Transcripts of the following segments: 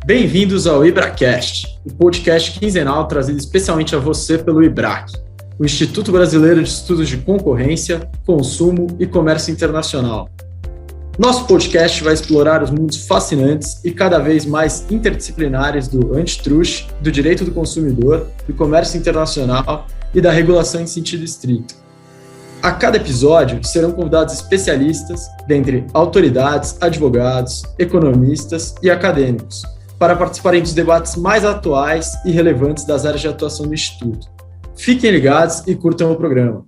Bem-vindos ao IBRAcast, o podcast quinzenal trazido especialmente a você pelo IBRAC, o Instituto Brasileiro de Estudos de Concorrência, Consumo e Comércio Internacional. Nosso podcast vai explorar os mundos fascinantes e cada vez mais interdisciplinares do antitrust, do direito do consumidor, do comércio internacional e da regulação em sentido estrito. A cada episódio serão convidados especialistas, dentre autoridades, advogados, economistas e acadêmicos, para participarem dos debates mais atuais e relevantes das áreas de atuação do Instituto. Fiquem ligados e curtam o programa.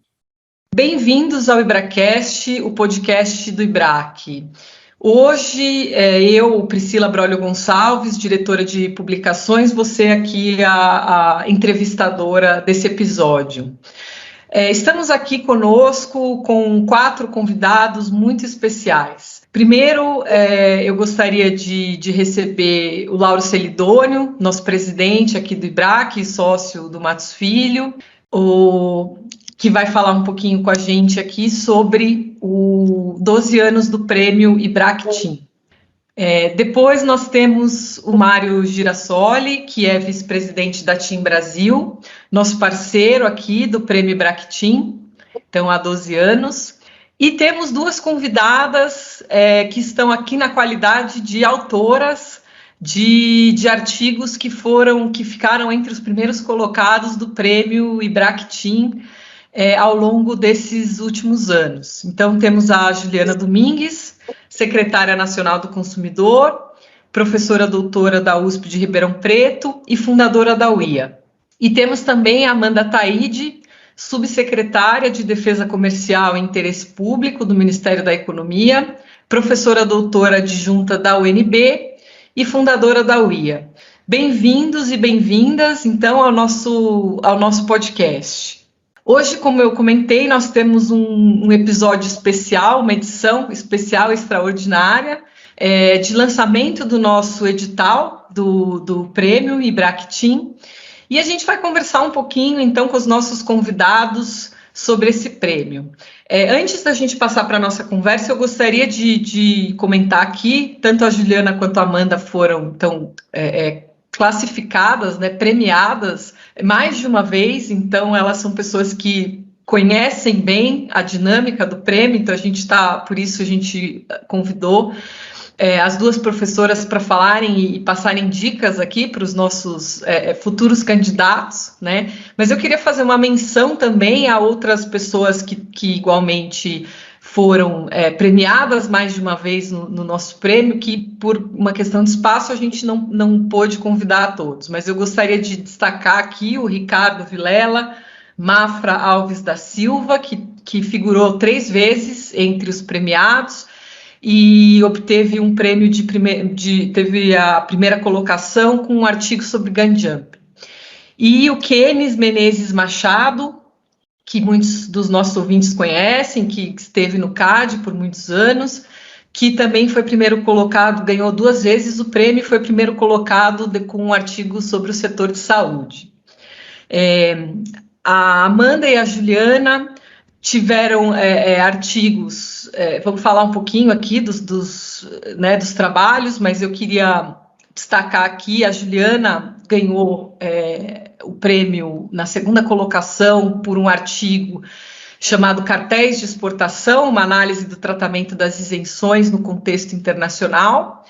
Bem-vindos ao IBRAcast, o podcast do IBRAC. Hoje, eu, Priscila Brolio Gonçalves, diretora de publicações, você aqui a entrevistadora desse episódio. Estamos aqui conosco com 4 convidados muito especiais. Primeiro, eu gostaria de receber o Lauro Celidônio, nosso presidente aqui do IBRAC, sócio do Matos Filho, que vai falar um pouquinho com a gente aqui sobre os 12 anos do prêmio IBRAC Team. Depois nós temos o Mário Girassoli, que é vice-presidente da Team Brasil, nosso parceiro aqui do prêmio IBRAC Team, então há 12 anos. E temos 2 convidadas que estão aqui na qualidade de autoras de artigos que ficaram entre os primeiros colocados do prêmio IBRAC Team ao longo desses últimos anos. Então temos a Juliana Domingues, secretária nacional do consumidor, professora doutora da USP de Ribeirão Preto e fundadora da UIA. E temos também a Amanda Taide, subsecretária de Defesa Comercial e Interesse Público do Ministério da Economia, professora doutora adjunta da UNB e fundadora da UIA. Bem-vindos e bem-vindas, então, ao nosso podcast. Hoje, como eu comentei, nós temos um episódio especial, uma edição especial extraordinária de lançamento do nosso edital do prêmio IBRAC Team. E a gente vai conversar um pouquinho, então, com os nossos convidados sobre esse prêmio. Antes da gente passar para a nossa conversa, eu gostaria de comentar aqui, tanto a Juliana quanto a Amanda foram, então, classificadas, premiadas mais de uma vez, então elas são pessoas que conhecem bem a dinâmica do prêmio, então por isso a gente convidou as 2 professoras para falarem e passarem dicas aqui para os nossos futuros candidatos, né? Mas eu queria fazer uma menção também a outras pessoas que igualmente foram premiadas mais de uma vez no nosso prêmio, que por uma questão de espaço a gente não pôde convidar a todos, mas eu gostaria de destacar aqui o Ricardo Vilela, Mafra Alves da Silva, que figurou 3 vezes entre os premiados, e obteve um prêmio teve a primeira colocação com um artigo sobre gun jumping. E o Kenis Menezes Machado, que muitos dos nossos ouvintes conhecem, que esteve no CAD por muitos anos, que também foi primeiro colocado, ganhou 2 vezes o prêmio, foi primeiro colocado com um artigo sobre o setor de saúde. A Amanda e a Juliana tiveram artigos, vamos falar um pouquinho aqui dos trabalhos, mas eu queria destacar aqui, a Juliana ganhou o prêmio na 2ª colocação por um artigo chamado Cartéis de Exportação, uma análise do tratamento das isenções no contexto internacional.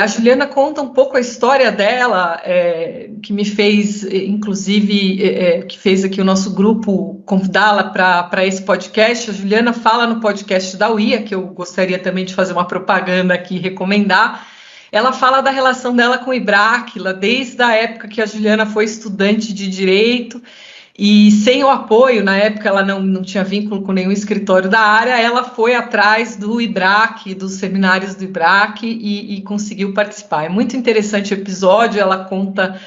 A Juliana conta um pouco a história dela, que me fez, inclusive, que fez aqui o nosso grupo convidá-la para esse podcast. A Juliana fala no podcast da UIA, que eu gostaria também de fazer uma propaganda aqui e recomendar. Ela fala da relação dela com o IBRAC, desde a época que a Juliana foi estudante de Direito, e sem o apoio, na época ela não tinha vínculo com nenhum escritório da área, ela foi atrás do IBRAC, dos seminários do IBRAC e conseguiu participar. É muito interessante o episódio, ela conta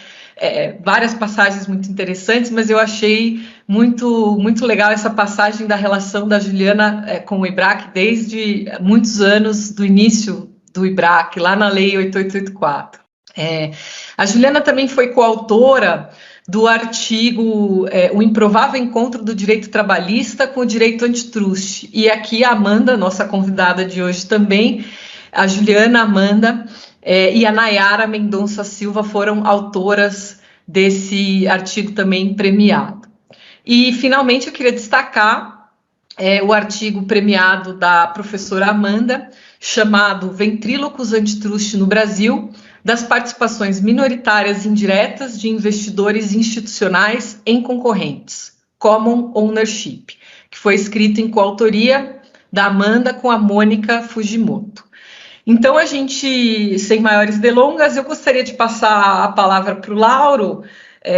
várias passagens muito interessantes, mas eu achei muito, muito legal essa passagem da relação da Juliana com o IBRAC desde muitos anos do início do IBRAC, lá na Lei 8884. A Juliana também foi coautora do artigo O Improvável Encontro do Direito Trabalhista com o Direito Antitrust. E aqui a Amanda, nossa convidada de hoje também, A Juliana, Amanda e a Nayara Mendonça Silva foram autoras desse artigo também premiado. E, finalmente, eu queria destacar o artigo premiado da professora Amanda, chamado Ventrílocos Antitrust no Brasil, das participações minoritárias indiretas de investidores institucionais em concorrentes, Common Ownership, que foi escrito em coautoria da Amanda com a Mônica Fujimoto. Então, a gente, sem maiores delongas, eu gostaria de passar a palavra para o Lauro.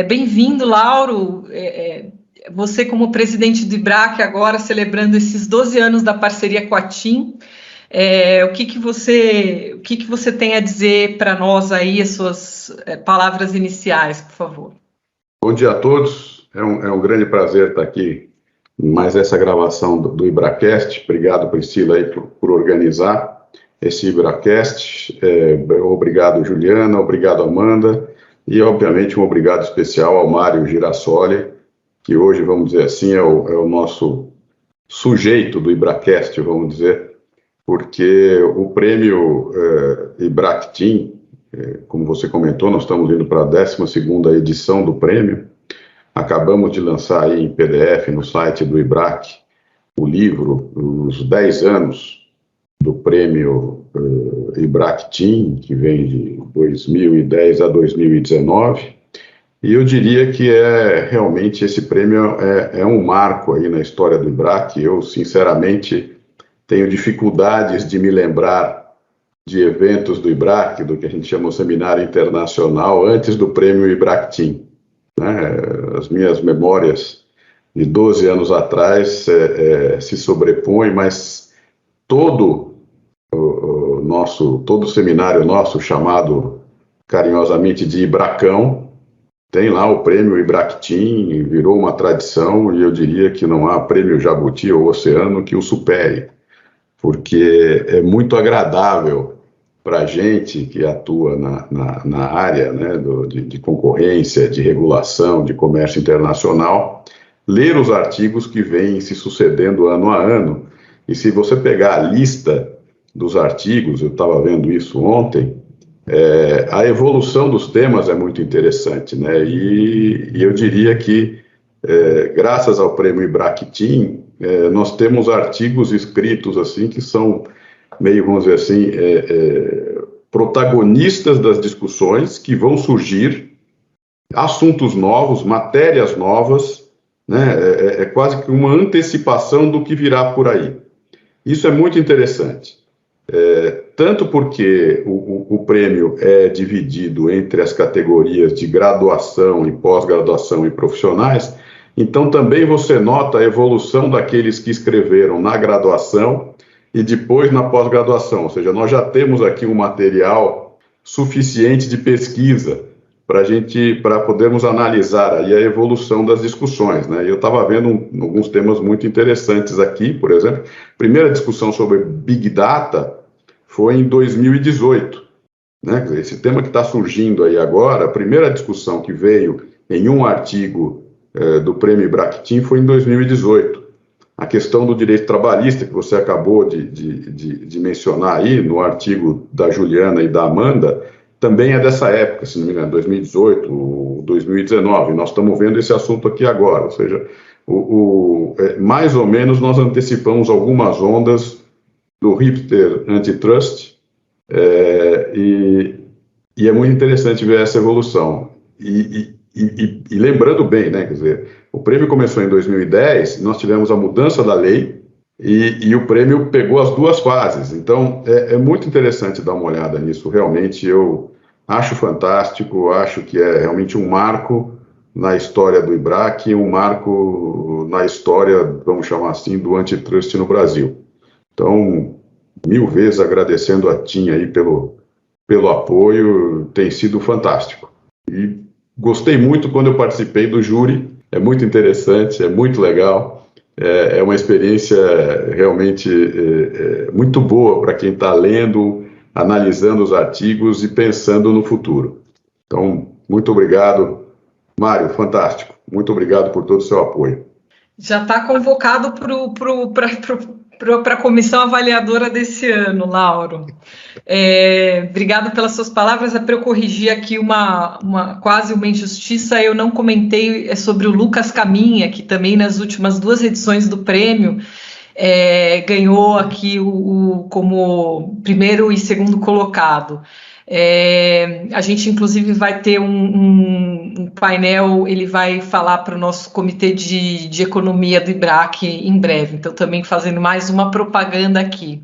Bem-vindo, Lauro. Você, como presidente do IBRAC, agora celebrando esses 12 anos da parceria com a TIM, o que você tem a dizer para nós aí, as suas palavras iniciais, por favor? Bom dia a todos, é um grande prazer estar aqui em mais essa gravação do IBRAcast. Obrigado, Priscila, aí, por organizar esse IBRAcast. Obrigado, Juliana, obrigado, Amanda, e, obviamente, um obrigado especial ao Mário Girassoli, que hoje, vamos dizer assim, é o nosso sujeito do IBRAcast, vamos dizer, porque o prêmio IBRAC TIM, como você comentou, nós estamos indo para a 12ª edição do prêmio. Acabamos de lançar aí em PDF no site do IBRAC o livro, os 10 anos do prêmio IBRAC TIM, que vem de 2010 a 2019. E eu diria que realmente esse prêmio é um marco aí na história do IBRAC. Eu, sinceramente, tenho dificuldades de me lembrar de eventos do IBRAC, do que a gente chama de seminário internacional, antes do prêmio IBRAC TIM. As minhas memórias de 12 anos atrás se sobrepõem, mas todo o seminário nosso, chamado carinhosamente de IBRACão, tem lá o prêmio IBRAC TIM, virou uma tradição, e eu diria que não há prêmio Jabuti ou Oceano que o supere, porque é muito agradável para a gente que atua na área, né, de concorrência, de regulação, de comércio internacional, ler os artigos que vêm se sucedendo ano a ano. E se você pegar a lista dos artigos, eu estava vendo isso ontem, a evolução dos temas é muito interessante, né? E eu diria que, graças ao prêmio IBRAC TIM, nós temos artigos escritos assim que são meio, vamos dizer assim, protagonistas das discussões que vão surgir, assuntos novos, matérias novas, né? É quase que uma antecipação do que virá por aí. Isso é muito interessante, tanto porque o prêmio é dividido entre as categorias de graduação e pós-graduação e profissionais, então também você nota a evolução daqueles que escreveram na graduação e depois na pós-graduação, ou seja, nós já temos aqui um material suficiente de pesquisa para podermos analisar aí a evolução das discussões, né? Eu estava vendo alguns temas muito interessantes aqui, por exemplo, a primeira discussão sobre Big Data foi em 2018, né? Esse tema que está surgindo aí agora, a primeira discussão que veio em um artigo do prêmio IBRAC TIM foi em 2018. A questão do direito trabalhista, que você acabou de mencionar aí no artigo da Juliana e da Amanda, também é dessa época, se não me engano, 2018 ou 2019. Nós estamos vendo esse assunto aqui agora, ou seja, mais ou menos nós antecipamos algumas ondas do hipster antitrust, e é muito interessante ver essa evolução. E lembrando bem, né, quer dizer, o prêmio começou em 2010, nós tivemos a mudança da lei e o prêmio pegou as duas fases. Então, é muito interessante dar uma olhada nisso. Realmente, eu acho fantástico, acho que é realmente um marco na história do IBRAC, um marco na história, vamos chamar assim, do antitrust no Brasil. Então, 1000 vezes agradecendo a TIM aí pelo apoio, tem sido fantástico. E gostei muito quando eu participei do júri, é muito interessante, é muito legal, é uma experiência realmente muito boa para quem está lendo, analisando os artigos e pensando no futuro. Então, muito obrigado, Mário, fantástico. Muito obrigado por todo o seu apoio. Já está convocado para a comissão avaliadora desse ano, Lauro. Obrigada pelas suas palavras. É para eu corrigir aqui quase uma injustiça, eu não comentei sobre o Lucas Caminha, que também nas últimas 2 edições do prêmio ganhou aqui como primeiro e segundo colocado. A gente, inclusive, vai ter um painel, ele vai falar para o nosso comitê de economia do IBRAC em breve, então também fazendo mais uma propaganda aqui.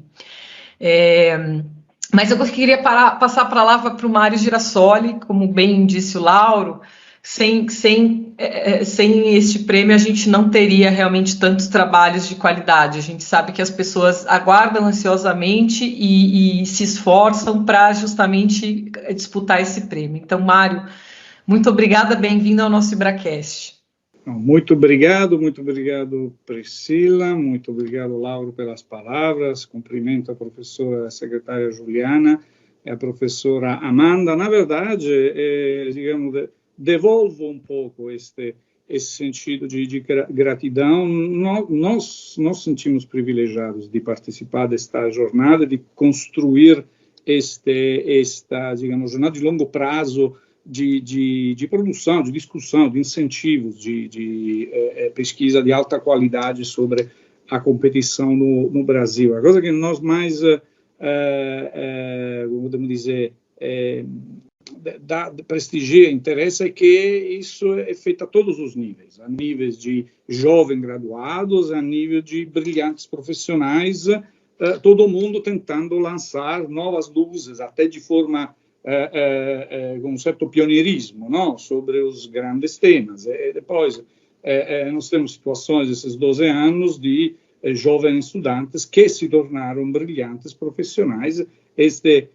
Mas eu queria passar a palavra para o Mário Girassoli, como bem disse o Lauro. Sem este prêmio, a gente não teria realmente tantos trabalhos de qualidade. A gente sabe que as pessoas aguardam ansiosamente e se esforçam para justamente disputar esse prêmio. Então, Mário, muito obrigada, bem-vindo ao nosso IBRAcast. Muito obrigado, Priscila, muito obrigado, Lauro, pelas palavras. Cumprimento a professora secretária Juliana e a professora Amanda. Na verdade, digamos, devolvo um pouco esse sentido de gratidão. Nós nos sentimos privilegiados de participar desta jornada, de construir esta, digamos, jornada de longo prazo de produção, de discussão, de incentivos, de pesquisa de alta qualidade sobre a competição no Brasil. A coisa que nós mais, como podemos dizer, prestigia, interessa é que isso é feito a todos os níveis, a níveis de jovens graduados, a nível de brilhantes profissionais, todo mundo tentando lançar novas luzes, até de forma com um certo pioneirismo, não? Sobre os grandes temas. Depois, nós temos situações, esses 12 anos, de jovens estudantes que se tornaram brilhantes profissionais. Este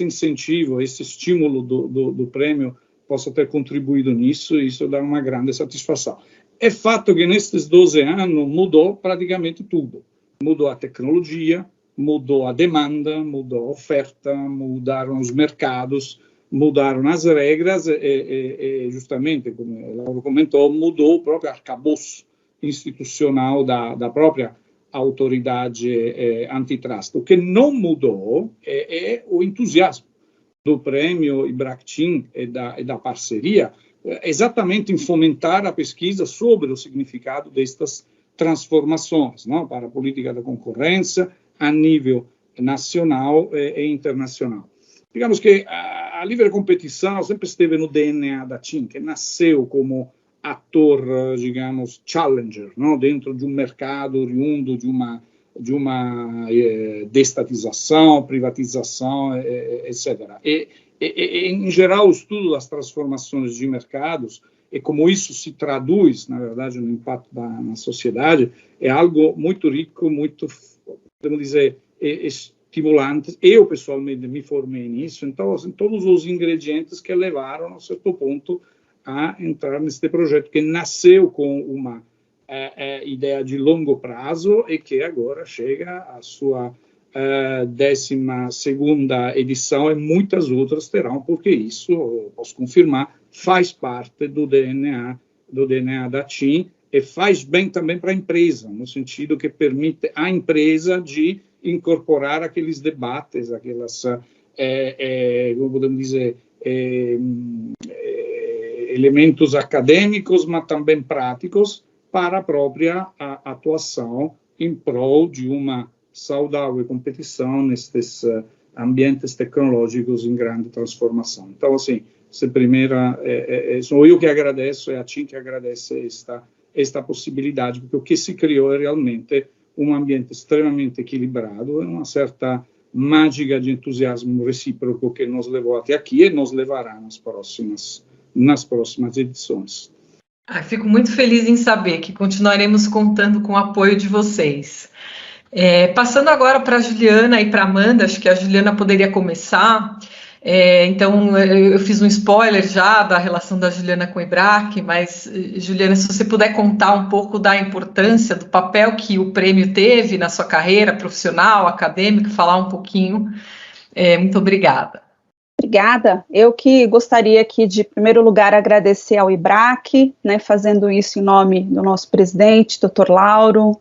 incentivo, esse estímulo do prêmio possa ter contribuído nisso, isso dá uma grande satisfação. É fato que nestes 12 anos mudou praticamente tudo. Mudou a tecnologia, mudou a demanda, mudou a oferta, mudaram os mercados, mudaram as regras e justamente, como o Lauro comentou, mudou o próprio arcabouço institucional da própria autoridade antitrust. O que não mudou é o entusiasmo do prêmio IBRAC-TIM e da parceria, exatamente em fomentar a pesquisa sobre o significado destas transformações, não? Para a política da concorrência a nível nacional e internacional. Digamos que a livre competição sempre esteve no DNA da TIM, que nasceu como ator, digamos, challenger, não? Dentro de um mercado oriundo de uma destatização, privatização, etc. Em geral, o estudo das transformações de mercados e como isso se traduz, na verdade, no impacto na sociedade, é algo muito rico, muito, podemos dizer, estimulante. Eu, pessoalmente, me formei nisso, então, assim, todos os ingredientes que levaram, a certo ponto, a entrar neste projeto que nasceu com uma ideia de longo prazo e que agora chega à sua 12ª edição e muitas outras terão, porque isso, eu posso confirmar, faz parte do DNA da TIM e faz bem também para a empresa, no sentido que permite à empresa de incorporar aqueles debates, aquelas, como podemos dizer, elementos acadêmicos, mas também práticos, para a própria atuação em prol de uma saudável competição nestes ambientes tecnológicos em grande transformação. Então, assim, sou eu que agradeço, é a TIM que agradece esta possibilidade, porque o que se criou é realmente um ambiente extremamente equilibrado, uma certa mágica de entusiasmo recíproco que nos levou até aqui e nos levará nas próximas edições. Fico muito feliz em saber que continuaremos contando com o apoio de vocês. Passando agora para a Juliana e para a Amanda, acho que a Juliana poderia começar. Então, eu fiz um spoiler já da relação da Juliana com o IBRAC, mas, Juliana, se você puder contar um pouco da importância, do papel que o prêmio teve na sua carreira profissional, acadêmica, falar um pouquinho. Muito obrigada. Obrigada. Eu que gostaria aqui de, em primeiro lugar, agradecer ao IBRAC, né, fazendo isso em nome do nosso presidente, Dr. Lauro,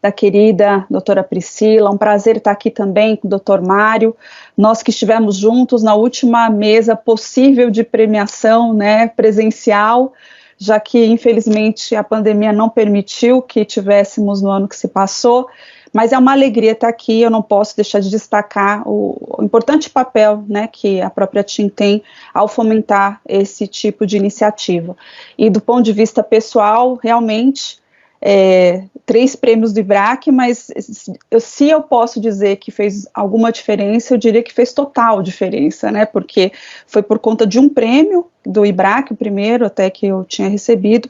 da querida doutora Priscila, um prazer estar aqui também com o doutor Mário, nós que estivemos juntos na última mesa possível de premiação, né, presencial, já que infelizmente a pandemia não permitiu que tivéssemos no ano que se passou, mas é uma alegria estar aqui, eu não posso deixar de destacar o importante papel, né, que a própria TIM tem ao fomentar esse tipo de iniciativa. E do ponto de vista pessoal, realmente, 3 prêmios do IBRAC, mas se eu posso dizer que fez alguma diferença, eu diria que fez total diferença, né, porque foi por conta de um prêmio do IBRAC, o primeiro até que eu tinha recebido,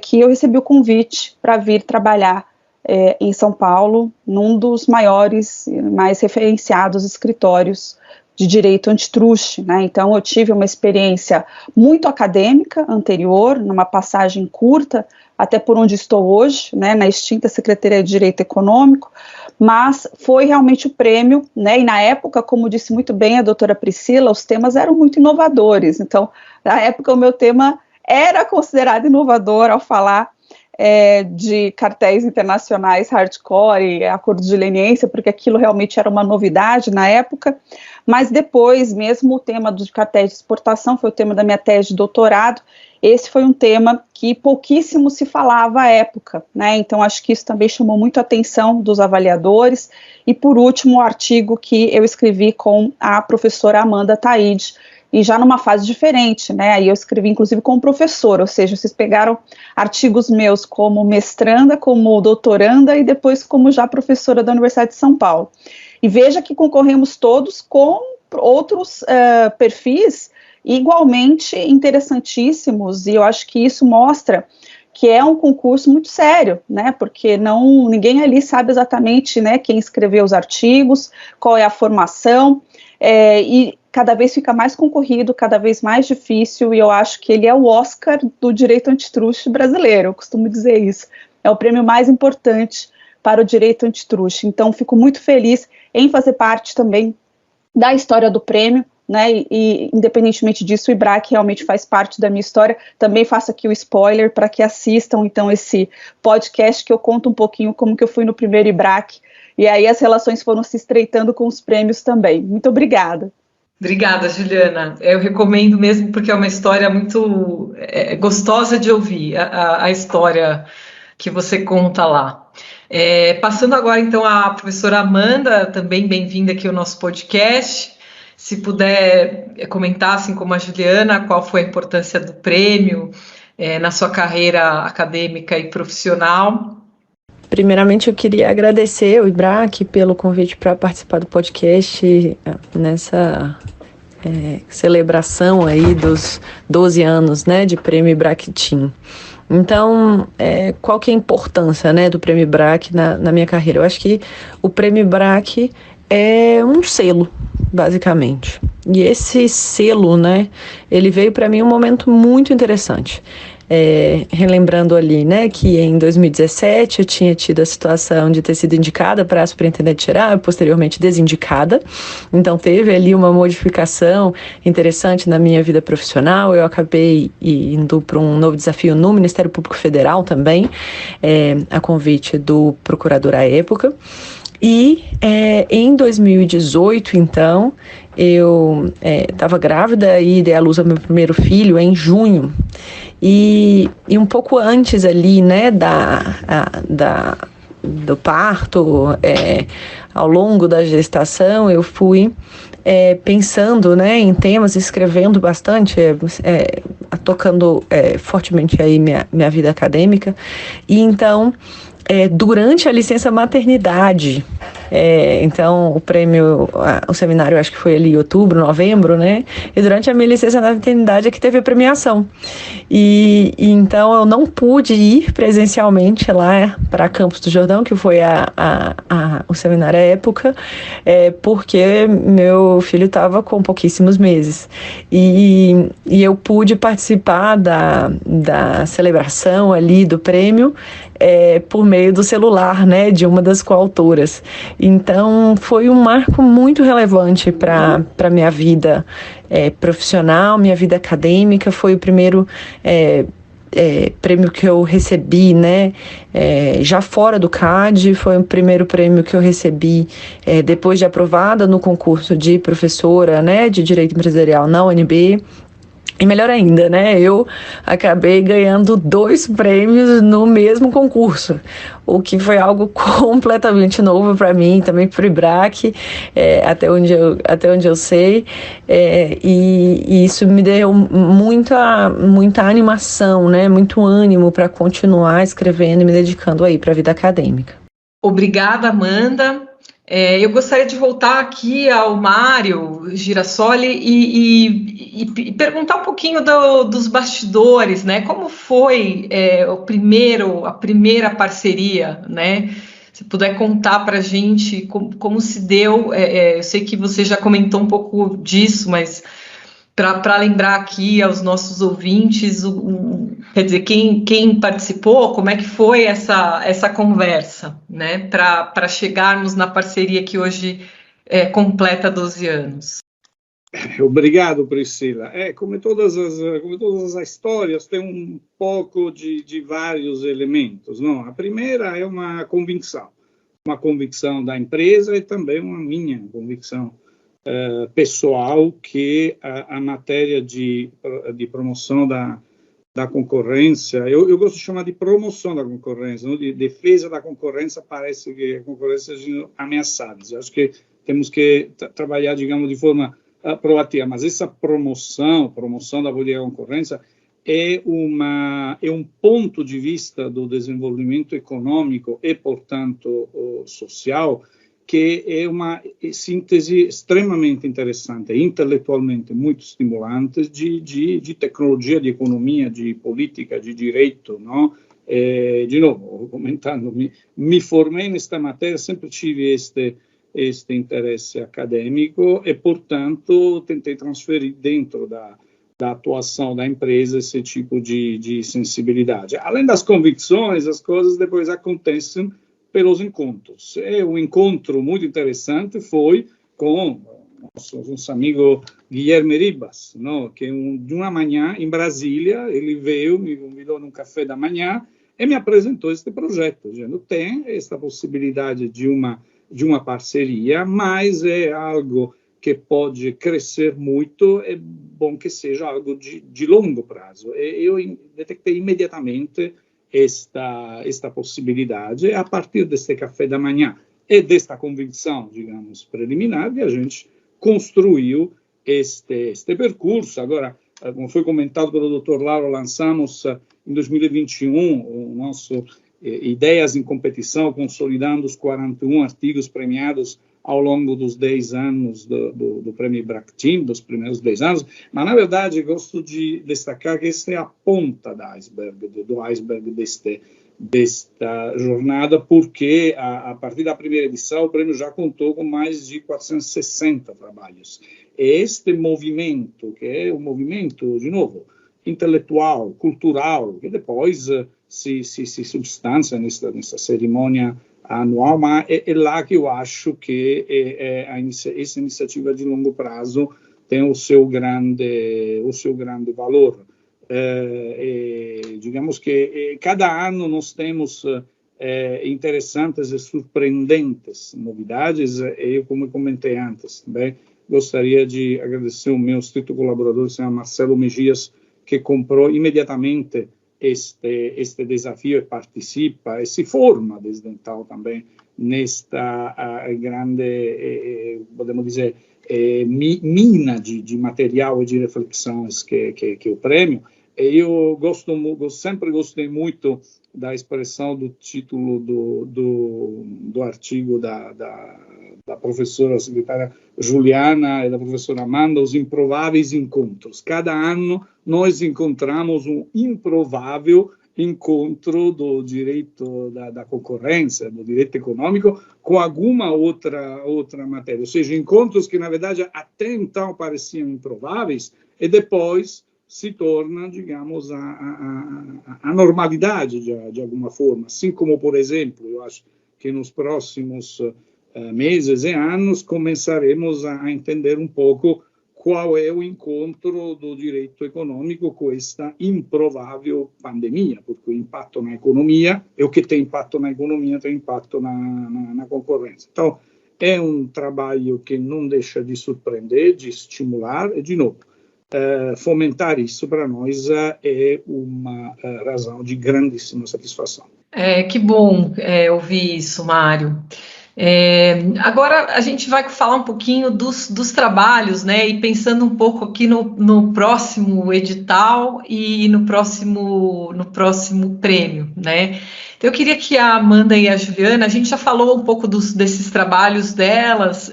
que eu recebi o convite para vir trabalhar em São Paulo, num dos maiores, mais referenciados escritórios de direito antitruste, né? Então eu tive uma experiência muito acadêmica anterior, numa passagem curta, até por onde estou hoje, né, na extinta Secretaria de Direito Econômico, mas foi realmente o prêmio, né, e na época, como disse muito bem a doutora Priscila, os temas eram muito inovadores, então na época o meu tema era considerado inovador ao falar de cartéis internacionais hardcore e acordos de leniência, porque aquilo realmente era uma novidade na época, mas depois, mesmo o tema dos cartéis de exportação foi o tema da minha tese de doutorado, esse foi um tema que pouquíssimo se falava à época, né, então acho que isso também chamou muito a atenção dos avaliadores, e por último o artigo que eu escrevi com a professora Amanda Taide, e já numa fase diferente, né, aí eu escrevi inclusive como professora, ou seja, vocês pegaram artigos meus como mestranda, como doutoranda e depois como já professora da Universidade de São Paulo. E veja que concorremos todos com outros perfis igualmente interessantíssimos, e eu acho que isso mostra que é um concurso muito sério, né, porque ninguém ali sabe exatamente, né, quem escreveu os artigos, qual é a formação, e cada vez fica mais concorrido, cada vez mais difícil, e eu acho que ele é o Oscar do direito antitruste brasileiro, eu costumo dizer isso, é o prêmio mais importante para o direito antitruste, então fico muito feliz em fazer parte também da história do prêmio, né, e independentemente disso, o IBRAC realmente faz parte da minha história. Também faço aqui o spoiler para que assistam, então, esse podcast que eu conto um pouquinho como que eu fui no primeiro IBRAC, e aí as relações foram se estreitando com os prêmios também. Muito obrigada. Obrigada, Juliana. Eu recomendo mesmo porque é uma história muito gostosa de ouvir, a história que você conta lá. Passando agora, então, à professora Amanda, também bem-vinda aqui ao nosso podcast. Se puder comentar, assim como a Juliana, qual foi a importância do prêmio na sua carreira acadêmica e profissional. Primeiramente, eu queria agradecer ao IBRAC pelo convite para participar do podcast nessa celebração aí dos 12 anos, né, de Prêmio IBRAC TIM. Então, qual que é a importância, né, do Prêmio IBRAC na minha carreira? Eu acho que o Prêmio IBRAC é um selo, basicamente. E esse selo, né, ele veio para mim um momento muito interessante. Relembrando ali, né, que em 2017 eu tinha tido a situação de ter sido indicada para a superintendente geral, posteriormente desindicada, então teve ali uma modificação interessante na minha vida profissional. Eu acabei indo para um novo desafio no Ministério Público Federal também, a convite do procurador à época. E em 2018, então, eu estava grávida e dei à luz ao meu primeiro filho em junho. E um pouco antes ali, né, do parto, ao longo da gestação, eu fui pensando, né, em temas, escrevendo bastante, tocando fortemente aí minha vida acadêmica. E então, durante a licença maternidade, então o prêmio, o seminário acho que foi ali em outubro, novembro, né, e durante a minha licença maternidade é que teve a premiação, e então eu não pude ir presencialmente lá para Campos do Jordão, que foi o seminário à época, porque meu filho estava com pouquíssimos meses, e eu pude participar da celebração ali do prêmio, por meio do celular, né, de uma das coautoras. Então, foi um marco muito relevante para a minha vida profissional, minha vida acadêmica. Foi o primeiro prêmio que eu recebi, né, já fora do CAD, foi o primeiro prêmio que eu recebi depois de aprovada no concurso de professora, né, de Direito Empresarial na UNB. E melhor ainda, né, eu acabei ganhando 2 prêmios no mesmo concurso, o que foi algo completamente novo para mim, também para o IBRAC, até onde eu sei, e isso me deu muita animação, né, muito ânimo para continuar escrevendo e me dedicando aí para a vida acadêmica. Obrigada, Amanda. Eu gostaria de voltar aqui ao Mário Girassoli e perguntar um pouquinho dos bastidores, né? Como foi a primeira parceria, né? Se puder contar para a gente como se deu, eu sei que você já comentou um pouco disso, mas para lembrar aqui aos nossos ouvintes, quer dizer, quem participou, como é que foi essa conversa, né, para chegarmos na parceria que hoje completa 12 anos. Obrigado, Priscila. Como todas as histórias, tem um pouco de vários elementos, não? A primeira é uma convicção da empresa e também uma minha convicção pessoal, que a matéria de promoção da concorrência, eu gosto de chamar de promoção da concorrência, não de defesa da concorrência, parece que a concorrência é ameaçada. Eu acho que temos que trabalhar, digamos, de forma proativa, mas essa promoção da política da concorrência é um ponto de vista do desenvolvimento econômico e, portanto, social, que é uma síntese extremamente interessante, intelectualmente muito estimulante, de tecnologia, de economia, de política, de direito, não? De novo, comentando, me formei nesta matéria, sempre tive este interesse acadêmico e, portanto, tentei transferir dentro da atuação da empresa esse tipo de sensibilidade. Além das convicções, as coisas depois acontecem pelos encontros. Um encontro muito interessante foi com nosso amigo Guilherme Ribas, não? Que de uma manhã em Brasília, ele veio, me convidou num café da manhã e me apresentou este projeto, dizendo: tem esta possibilidade de uma parceria, mas é algo que pode crescer muito, é bom que seja algo de longo prazo. Eu detectei imediatamente esta possibilidade, a partir deste café da manhã e desta convicção, digamos, preliminar, que a gente construiu este percurso. Agora, como foi comentado pelo Dr. Lauro, lançamos em 2021 o nosso Ideias em Competição, consolidando os 41 artigos premiados ao longo dos 10 anos do Prêmio IBRAC Team, dos primeiros 10 anos, mas, na verdade, gosto de destacar que esta é a ponta do iceberg desta jornada, porque, a partir da primeira edição, o prêmio já contou com mais de 460 trabalhos. Este movimento, que é um movimento, de novo, intelectual, cultural, que depois se substancia nessa cerimônia anual, mas é lá que eu acho que essa iniciativa de longo prazo tem o seu grande valor. Digamos que cada ano nós temos interessantes e surpreendentes novidades. Eu, como eu comentei antes, também gostaria de agradecer o meu estrito colaborador, o senhor Marcelo Mejias, que comprou imediatamente este desafio e participa e se forma desde então também nesta grande, podemos dizer, mina de material e de reflexões que é o prêmio. Eu sempre gostei muito da expressão do título do artigo da professora secretária Juliana e da professora Amanda, os improváveis encontros. Cada ano nós encontramos um improvável encontro do direito da concorrência, do direito econômico, com alguma outra matéria. Ou seja, encontros que, na verdade, até então pareciam improváveis e depois se torna, digamos, a normalidade de alguma forma. Assim como, por exemplo, eu acho que nos próximos meses e anos começaremos a entender um pouco qual é o encontro do direito econômico com esta improvável pandemia, porque o impacto na economia é o que tem impacto na economia, tem impacto na concorrência. Então, é um trabalho que não deixa de surpreender, de estimular, e, de novo, fomentar isso para nós é uma razão de grandíssima satisfação. Que bom ouvir isso, Mário. Agora a gente vai falar um pouquinho dos trabalhos, né? E pensando um pouco aqui no próximo edital e no próximo prêmio, né? Então, eu queria que a Amanda e a Juliana, a gente já falou um pouco desses trabalhos delas,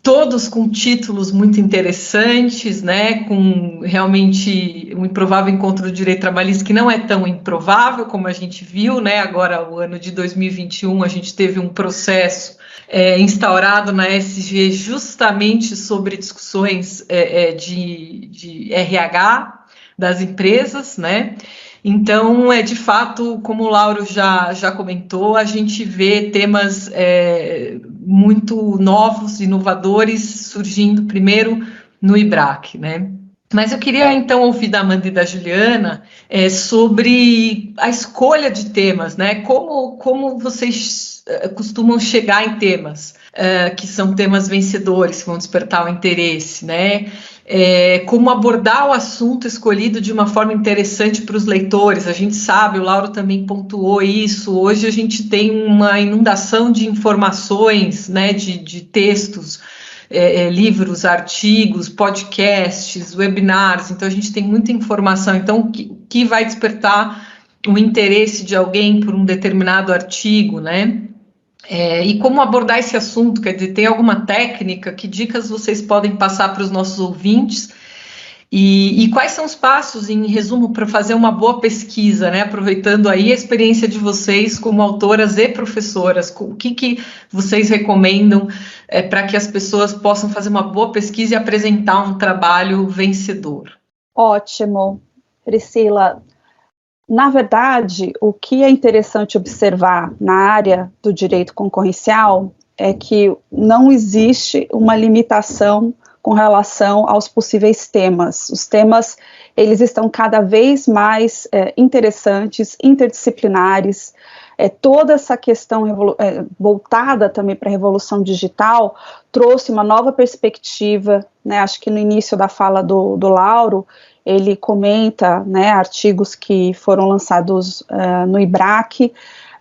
todos com títulos muito interessantes, né, com realmente um improvável encontro do direito trabalhista, que não é tão improvável como a gente viu, né, agora o ano de 2021 a gente teve um processo instaurado na SG justamente sobre discussões de RH das empresas, né. Então, de fato, como o Lauro já comentou, a gente vê temas muito novos, inovadores, surgindo primeiro no IBRAC, né? Mas eu queria, então, ouvir da Amanda e da Juliana sobre a escolha de temas, né? Como vocês costumam chegar em temas que são temas vencedores, que vão despertar o interesse, né? Como abordar o assunto escolhido de uma forma interessante para os leitores. A gente sabe, o Lauro também pontuou isso, hoje a gente tem uma inundação de informações, né, de textos, livros, artigos, podcasts, webinars, então a gente tem muita informação, então que vai despertar o interesse de alguém por um determinado artigo, né? E como abordar esse assunto, quer dizer, tem alguma técnica, que dicas vocês podem passar para os nossos ouvintes e quais são os passos, em resumo, para fazer uma boa pesquisa, né? Aproveitando aí a experiência de vocês como autoras e professoras, o que vocês recomendam para que as pessoas possam fazer uma boa pesquisa e apresentar um trabalho vencedor? Ótimo, Priscila. Na verdade, o que é interessante observar na área do direito concorrencial é que não existe uma limitação com relação aos possíveis temas. Os temas, eles estão cada vez mais interessantes, interdisciplinares. Toda essa questão voltada também para a revolução digital trouxe uma nova perspectiva, né? Acho que no início da fala do Lauro, ele comenta, né, artigos que foram lançados no IBRAC,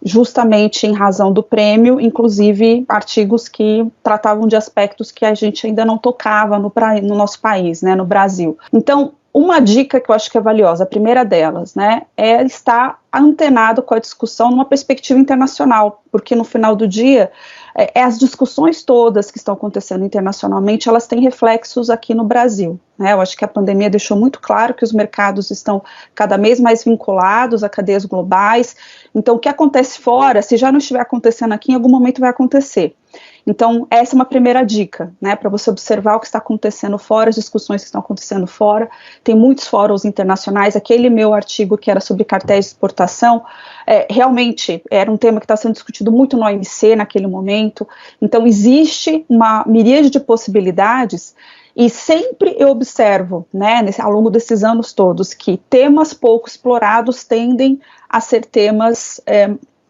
justamente em razão do prêmio, inclusive artigos que tratavam de aspectos que a gente ainda não tocava no nosso país, né, no Brasil. Então, uma dica que eu acho que é valiosa, a primeira delas, né, é estar antenado com a discussão numa perspectiva internacional, porque no final do dia, as discussões todas que estão acontecendo internacionalmente, elas têm reflexos aqui no Brasil, né? Eu acho que a pandemia deixou muito claro que os mercados estão cada vez mais vinculados a cadeias globais, então o que acontece fora, se já não estiver acontecendo aqui, em algum momento vai acontecer. Então, essa é uma primeira dica, né, para você observar o que está acontecendo fora, as discussões que estão acontecendo fora. Tem muitos fóruns internacionais. Aquele meu artigo que era sobre cartéis de exportação, realmente era um tema que está sendo discutido muito no OMC naquele momento. Então, existe uma miríade de possibilidades e sempre eu observo, né, ao longo desses anos todos, que temas pouco explorados tendem a ser temas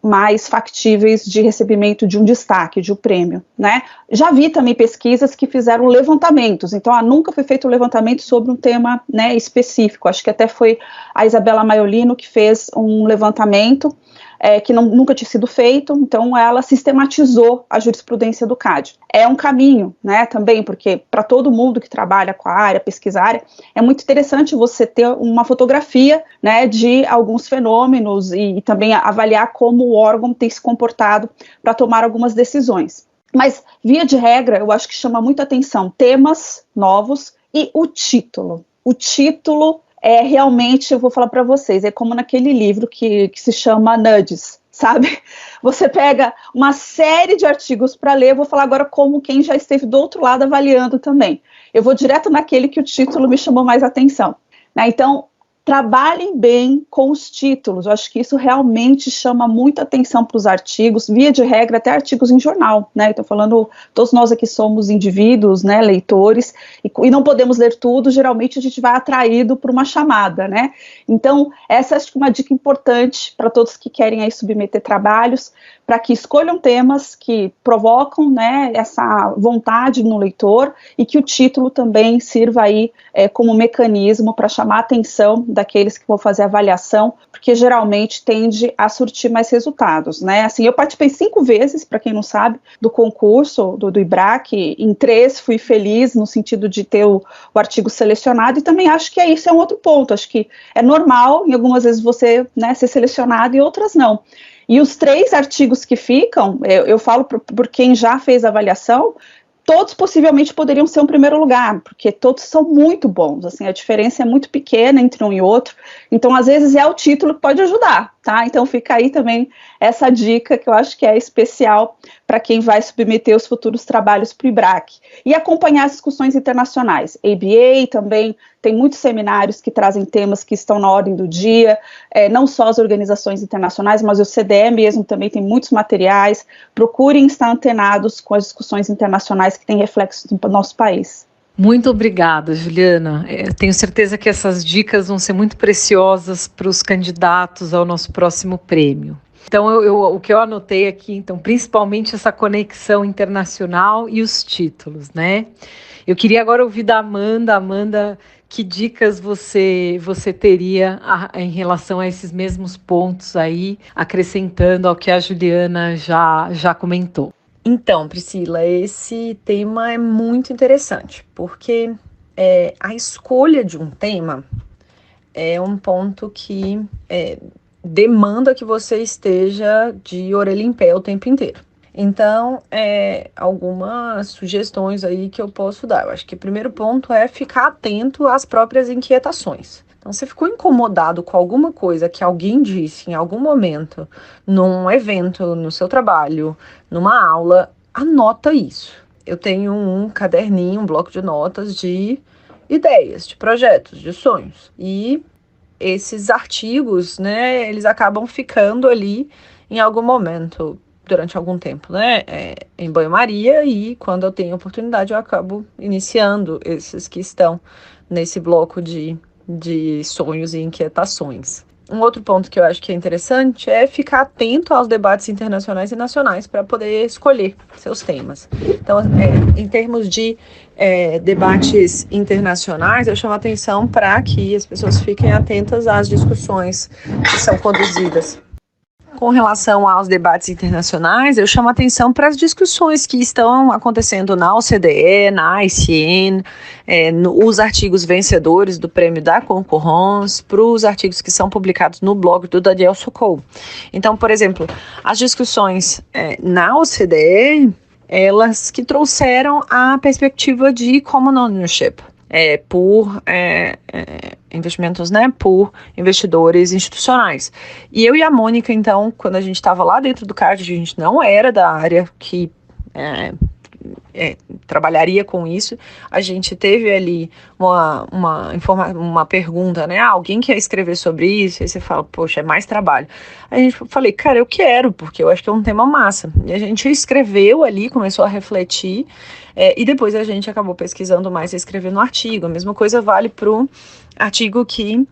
mais factíveis de recebimento de um destaque, de um prêmio, né? Já vi também pesquisas que fizeram levantamentos, então nunca foi feito um levantamento sobre um tema, né, específico, acho que até foi a Isabela Maiolino que fez um levantamento que nunca tinha sido feito, então ela sistematizou a jurisprudência do CAD. É um caminho, né, também, porque para todo mundo que trabalha com a área, pesquisa a área, é muito interessante você ter uma fotografia, né, de alguns fenômenos e também avaliar como o órgão tem se comportado para tomar algumas decisões. Mas, via de regra, eu acho que chama muita atenção temas novos e o título. O título realmente, eu vou falar para vocês, é como naquele livro que se chama Nudges, sabe? Você pega uma série de artigos para ler, eu vou falar agora como quem já esteve do outro lado avaliando também. Eu vou direto naquele que o título me chamou mais atenção, né? Então, trabalhem bem com os títulos. Eu acho que isso realmente chama muita atenção para os artigos, via de regra, até artigos em jornal, né? Estou falando, todos nós aqui somos indivíduos, né, leitores, e não podemos ler tudo, geralmente a gente vai atraído por uma chamada, né? Então, essa acho que é uma dica importante para todos que querem aí submeter trabalhos, para que escolham temas que provocam, né, essa vontade no leitor, e que o título também sirva aí como mecanismo para chamar a atenção daqueles que vão fazer a avaliação, porque geralmente tende a surtir mais resultados, né? Assim, eu participei 5 vezes, para quem não sabe, do concurso do IBRAC, em 3 fui feliz no sentido de ter o artigo selecionado, e também acho que isso é um outro ponto, acho que é normal, em algumas vezes você, né, ser selecionado e outras não. E os 3 artigos que ficam, eu falo por quem já fez a avaliação, todos possivelmente poderiam ser um primeiro lugar, porque todos são muito bons, assim, a diferença é muito pequena entre um e outro, então às vezes é o título que pode ajudar, tá? Então fica aí também essa dica que eu acho que é especial para quem vai submeter os futuros trabalhos para o IBRAC. E acompanhar as discussões internacionais. ABA também tem muitos seminários que trazem temas que estão na ordem do dia, não só as organizações internacionais, mas o CDE mesmo também tem muitos materiais. Procurem estar antenados com as discussões internacionais que têm reflexos no nosso país. Muito obrigada, Juliana. Eu tenho certeza que essas dicas vão ser muito preciosas para os candidatos ao nosso próximo prêmio. Então, o que eu anotei aqui, então, principalmente essa conexão internacional e os títulos, né? Eu queria agora ouvir da Amanda. Amanda, que dicas você teria em relação a esses mesmos pontos aí, acrescentando ao que a Juliana já comentou? Então, Priscila, esse tema é muito interessante, porque a escolha de um tema é um ponto que demanda que você esteja de orelha em pé o tempo inteiro. Então, algumas sugestões aí que eu posso dar. Eu acho que o primeiro ponto é ficar atento às próprias inquietações. Então, você ficou incomodado com alguma coisa que alguém disse em algum momento, num evento, no seu trabalho, numa aula, anota isso. Eu tenho um caderninho, um bloco de notas de ideias, de projetos, de sonhos. E esses artigos, né, eles acabam ficando ali em algum momento, durante algum tempo, né, em banho-maria, e quando eu tenho oportunidade eu acabo iniciando esses que estão nesse bloco de sonhos e inquietações. Um outro ponto que eu acho que é interessante é ficar atento aos debates internacionais e nacionais para poder escolher seus temas. Então, em termos de debates internacionais, eu chamo a atenção para que as pessoas fiquem atentas às discussões que são conduzidas. Com relação aos debates internacionais, eu chamo a atenção para as discussões que estão acontecendo na OCDE, na ICN, os artigos vencedores do prêmio da Concurrence, para os artigos que são publicados no blog do Daniel Sokol. Então, por exemplo, as discussões na OCDE, elas que trouxeram a perspectiva de common ownership, por investimentos, né, por investidores institucionais. E eu e a Mônica, então, quando a gente estava lá dentro do CARD, a gente não era da área que trabalharia com isso, a gente teve ali uma pergunta, né, alguém quer escrever sobre isso? Aí você fala, poxa, é mais trabalho. Aí a gente falei, cara, eu quero, porque eu acho que é um tema massa. E a gente escreveu ali, começou a refletir, e depois a gente acabou pesquisando mais e escrevendo um artigo. A mesma coisa vale para o artigo que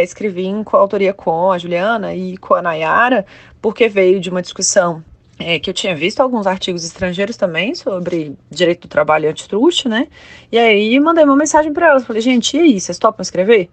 escrevi em coautoria com a Juliana e com a Nayara, porque veio de uma discussão que eu tinha visto alguns artigos estrangeiros também sobre direito do trabalho e antitrust, né? E aí mandei uma mensagem para elas, falei, gente, e aí, vocês topam escrever?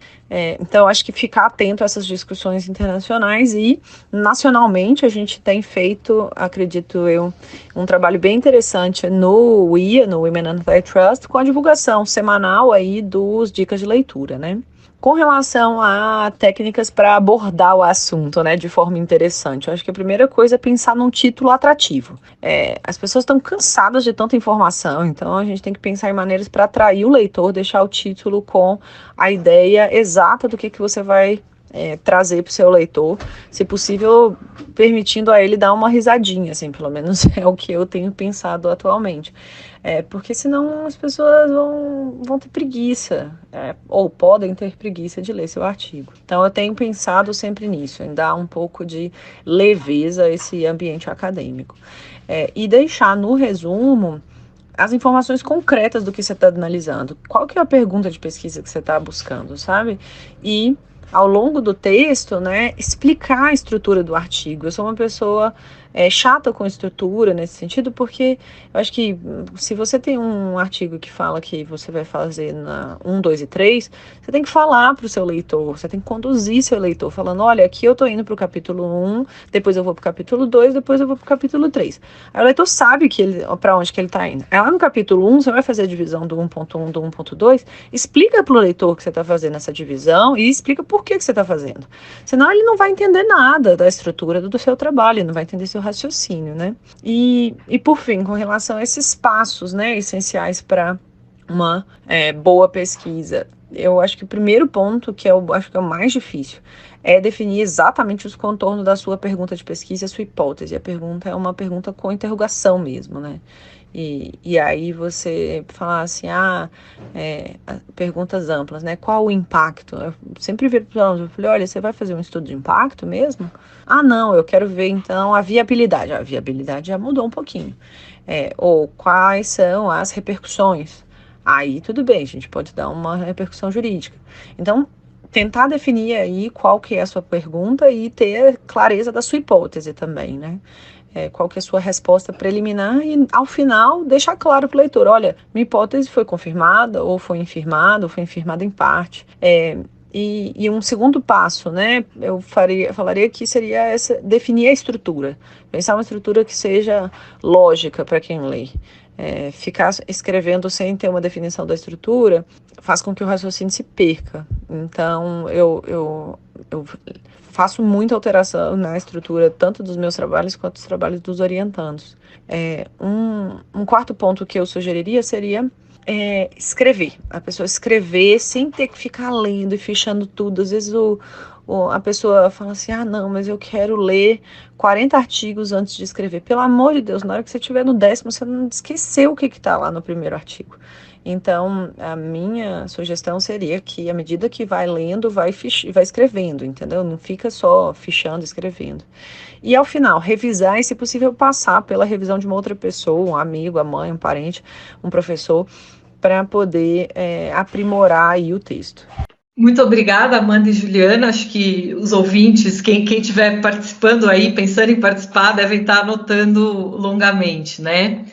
Então, acho que ficar atento a essas discussões internacionais e nacionalmente a gente tem feito, acredito eu, um trabalho bem interessante no WIA, no Women Antitrust, com a divulgação semanal aí dos dicas de leitura, né? Com relação a técnicas para abordar o assunto, né, de forma interessante, eu acho que a primeira coisa é pensar num título atrativo. As pessoas estão cansadas de tanta informação, então a gente tem que pensar em maneiras para atrair o leitor, deixar o título com a ideia exata do que você vai trazer para o seu leitor, se possível, permitindo a ele dar uma risadinha, assim, pelo menos é o que eu tenho pensado atualmente. Porque senão as pessoas vão ter preguiça, ou podem ter preguiça de ler seu artigo. Então eu tenho pensado sempre nisso, em dar um pouco de leveza a esse ambiente acadêmico. E deixar no resumo as informações concretas do que você está analisando. Qual que é a pergunta de pesquisa que você está buscando, sabe? E ao longo do texto, né, explicar a estrutura do artigo. Eu sou uma pessoa chata com estrutura nesse sentido, porque eu acho que se você tem um artigo que fala que você vai fazer na 1, 2 e 3, você tem que falar para o seu leitor, você tem que conduzir seu leitor, falando, olha, aqui eu estou indo para o capítulo 1, depois eu vou para o capítulo 2, depois eu vou para o capítulo 3. Aí o leitor sabe para onde que ele está indo. Aí lá no capítulo 1, você vai fazer a divisão do 1.1, do 1.2, explica para o leitor que você está fazendo essa divisão e explica por que você está fazendo. Senão ele não vai entender nada da estrutura do seu trabalho, ele não vai entender seu raciocínio, né? E por fim, com relação a esses passos, né, essenciais para uma boa pesquisa, eu acho que o primeiro ponto, que eu acho que é o mais difícil, é definir exatamente os contornos da sua pergunta de pesquisa, a sua hipótese. A pergunta é uma pergunta com interrogação mesmo, né? E aí você fala assim, perguntas amplas, né? Qual o impacto? Eu sempre viro para os alunos, eu falei, olha, você vai fazer um estudo de impacto mesmo? Ah, não, eu quero ver então a viabilidade. A viabilidade já mudou um pouquinho. Ou quais são as repercussões? Aí tudo bem, a gente pode dar uma repercussão jurídica. Então, tentar definir aí qual que é a sua pergunta e ter clareza da sua hipótese também, né? Qual que é a sua resposta preliminar e, ao final, deixar claro para o leitor, olha, minha hipótese foi confirmada, ou foi infirmada em parte. E um segundo passo, né, eu falaria que seria definir a estrutura, pensar uma estrutura que seja lógica para quem lê. Ficar escrevendo sem ter uma definição da estrutura faz com que o raciocínio se perca. Então, eu faço muita alteração na estrutura, tanto dos meus trabalhos quanto dos trabalhos dos orientandos. Um quarto ponto que eu sugeriria seria escrever. A pessoa escrever sem ter que ficar lendo e fichando tudo. Às vezes a pessoa fala assim, não, mas eu quero ler 40 artigos antes de escrever. Pelo amor de Deus, na hora que você estiver no 10º, você não esqueceu o que está lá no primeiro artigo. Então, a minha sugestão seria que, à medida que vai lendo, vai escrevendo, entendeu? Não fica só fichando, escrevendo. E, ao final, revisar e, se possível, passar pela revisão de uma outra pessoa, um amigo, a mãe, um parente, um professor, para poder aprimorar aí o texto. Muito obrigada, Amanda e Juliana. Acho que os ouvintes, quem estiver participando aí, pensando em participar, devem estar anotando longamente, né?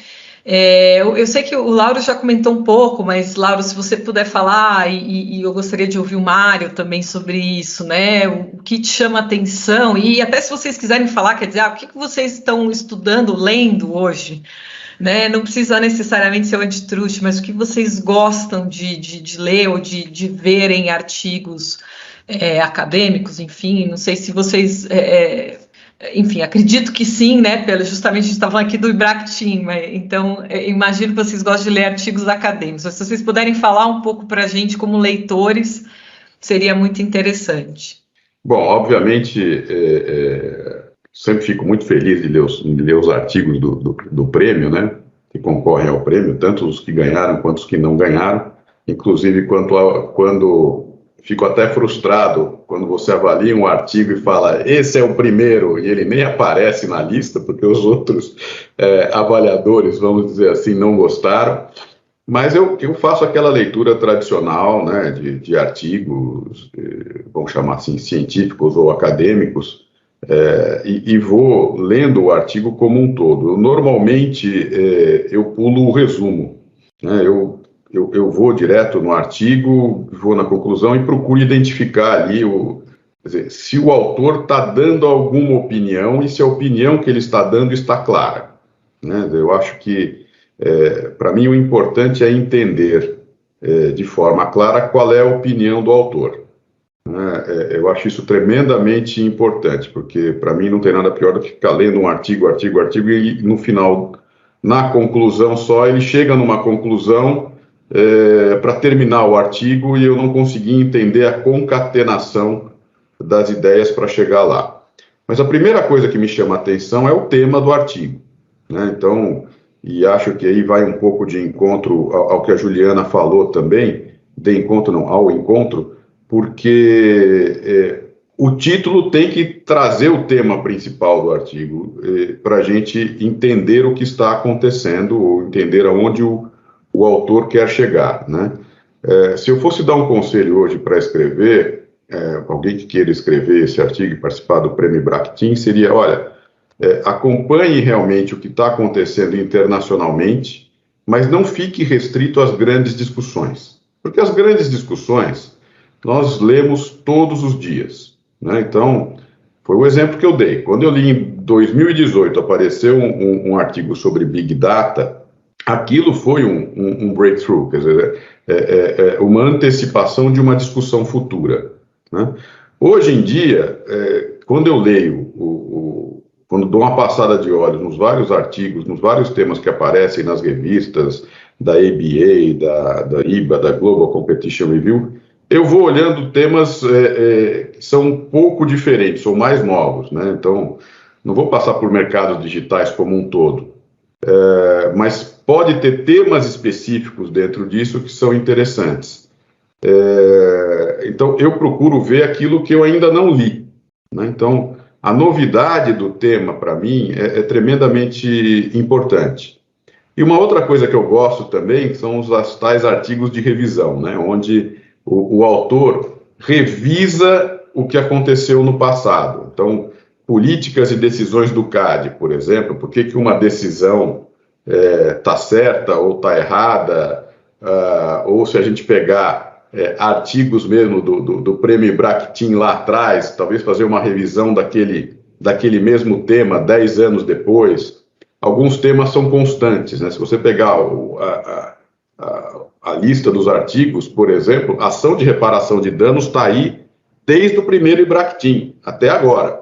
Eu sei que o Lauro já comentou um pouco, mas, Lauro, se você puder falar, e eu gostaria de ouvir o Mário também sobre isso, né? O que te chama a atenção, e até se vocês quiserem falar, quer dizer, o que vocês estão estudando, lendo hoje? Né? Não precisa necessariamente ser o Antitruste, mas o que vocês gostam de ler ou de ver em artigos acadêmicos, enfim, não sei se vocês... enfim, acredito que sim, né? Justamente a gente está falando aqui do IBRAC Team, então imagino que vocês gostam de ler artigos acadêmicos. Se vocês puderem falar um pouco para a gente como leitores, seria muito interessante. Bom, obviamente, sempre fico muito feliz de ler os artigos do prêmio, né? Que concorrem ao prêmio, tanto os que ganharam quanto os que não ganharam. Inclusive, quando fico até frustrado quando você avalia um artigo e fala, esse é o primeiro, e ele nem aparece na lista, porque os outros avaliadores, vamos dizer assim, não gostaram. Mas eu faço aquela leitura tradicional, né, de artigos, vamos chamar assim, científicos ou acadêmicos, e vou lendo o artigo como um todo. Normalmente, eu pulo o resumo, né, eu vou direto no artigo, vou na conclusão e procuro identificar ali, quer dizer, se o autor está dando alguma opinião e se a opinião que ele está dando está clara, né? Eu acho que, para mim, o importante é entender de forma clara qual é a opinião do autor. Né? Eu acho isso tremendamente importante, porque, para mim, não tem nada pior do que ficar lendo um artigo, e no final, na conclusão só, ele chega numa conclusão para terminar o artigo e eu não consegui entender a concatenação das ideias para chegar lá. Mas a primeira coisa que me chama a atenção é o tema do artigo, né? Então, e acho que aí vai um pouco de encontro ao que a Juliana falou também, ao encontro, porque o título tem que trazer o tema principal do artigo para a gente entender o que está acontecendo ou entender aonde o autor quer chegar, né? Se eu fosse dar um conselho hoje para escrever, alguém que queira escrever esse artigo e participar do Prêmio Bractin, seria, olha, acompanhe realmente o que está acontecendo internacionalmente, mas não fique restrito às grandes discussões, porque as grandes discussões nós lemos todos os dias, né? Então, foi o exemplo que eu dei. Quando eu li em 2018, apareceu um artigo sobre Big Data, aquilo foi um breakthrough, quer dizer, uma antecipação de uma discussão futura, né? Hoje em dia, quando eu leio, quando dou uma passada de olhos nos vários artigos, nos vários temas que aparecem nas revistas da ABA, da IBA, da Global Competition Review, eu vou olhando temas que são um pouco diferentes, ou mais novos, né? Então, não vou passar por mercados digitais como um todo, mas pode ter temas específicos dentro disso que são interessantes. Então, eu procuro ver aquilo que eu ainda não li, né? Então, a novidade do tema, para mim, é tremendamente importante. E uma outra coisa que eu gosto também são os tais artigos de revisão, né? Onde o autor revisa o que aconteceu no passado. Então, políticas e decisões do CAD, por exemplo, por que uma decisão está certa ou está errada, ou se a gente pegar artigos mesmo do Prêmio Bractin lá atrás, talvez fazer uma revisão daquele mesmo tema 10 anos depois. Alguns temas são constantes, né? Se você pegar a lista dos artigos, por exemplo, ação de reparação de danos está aí desde o primeiro Bractin até agora,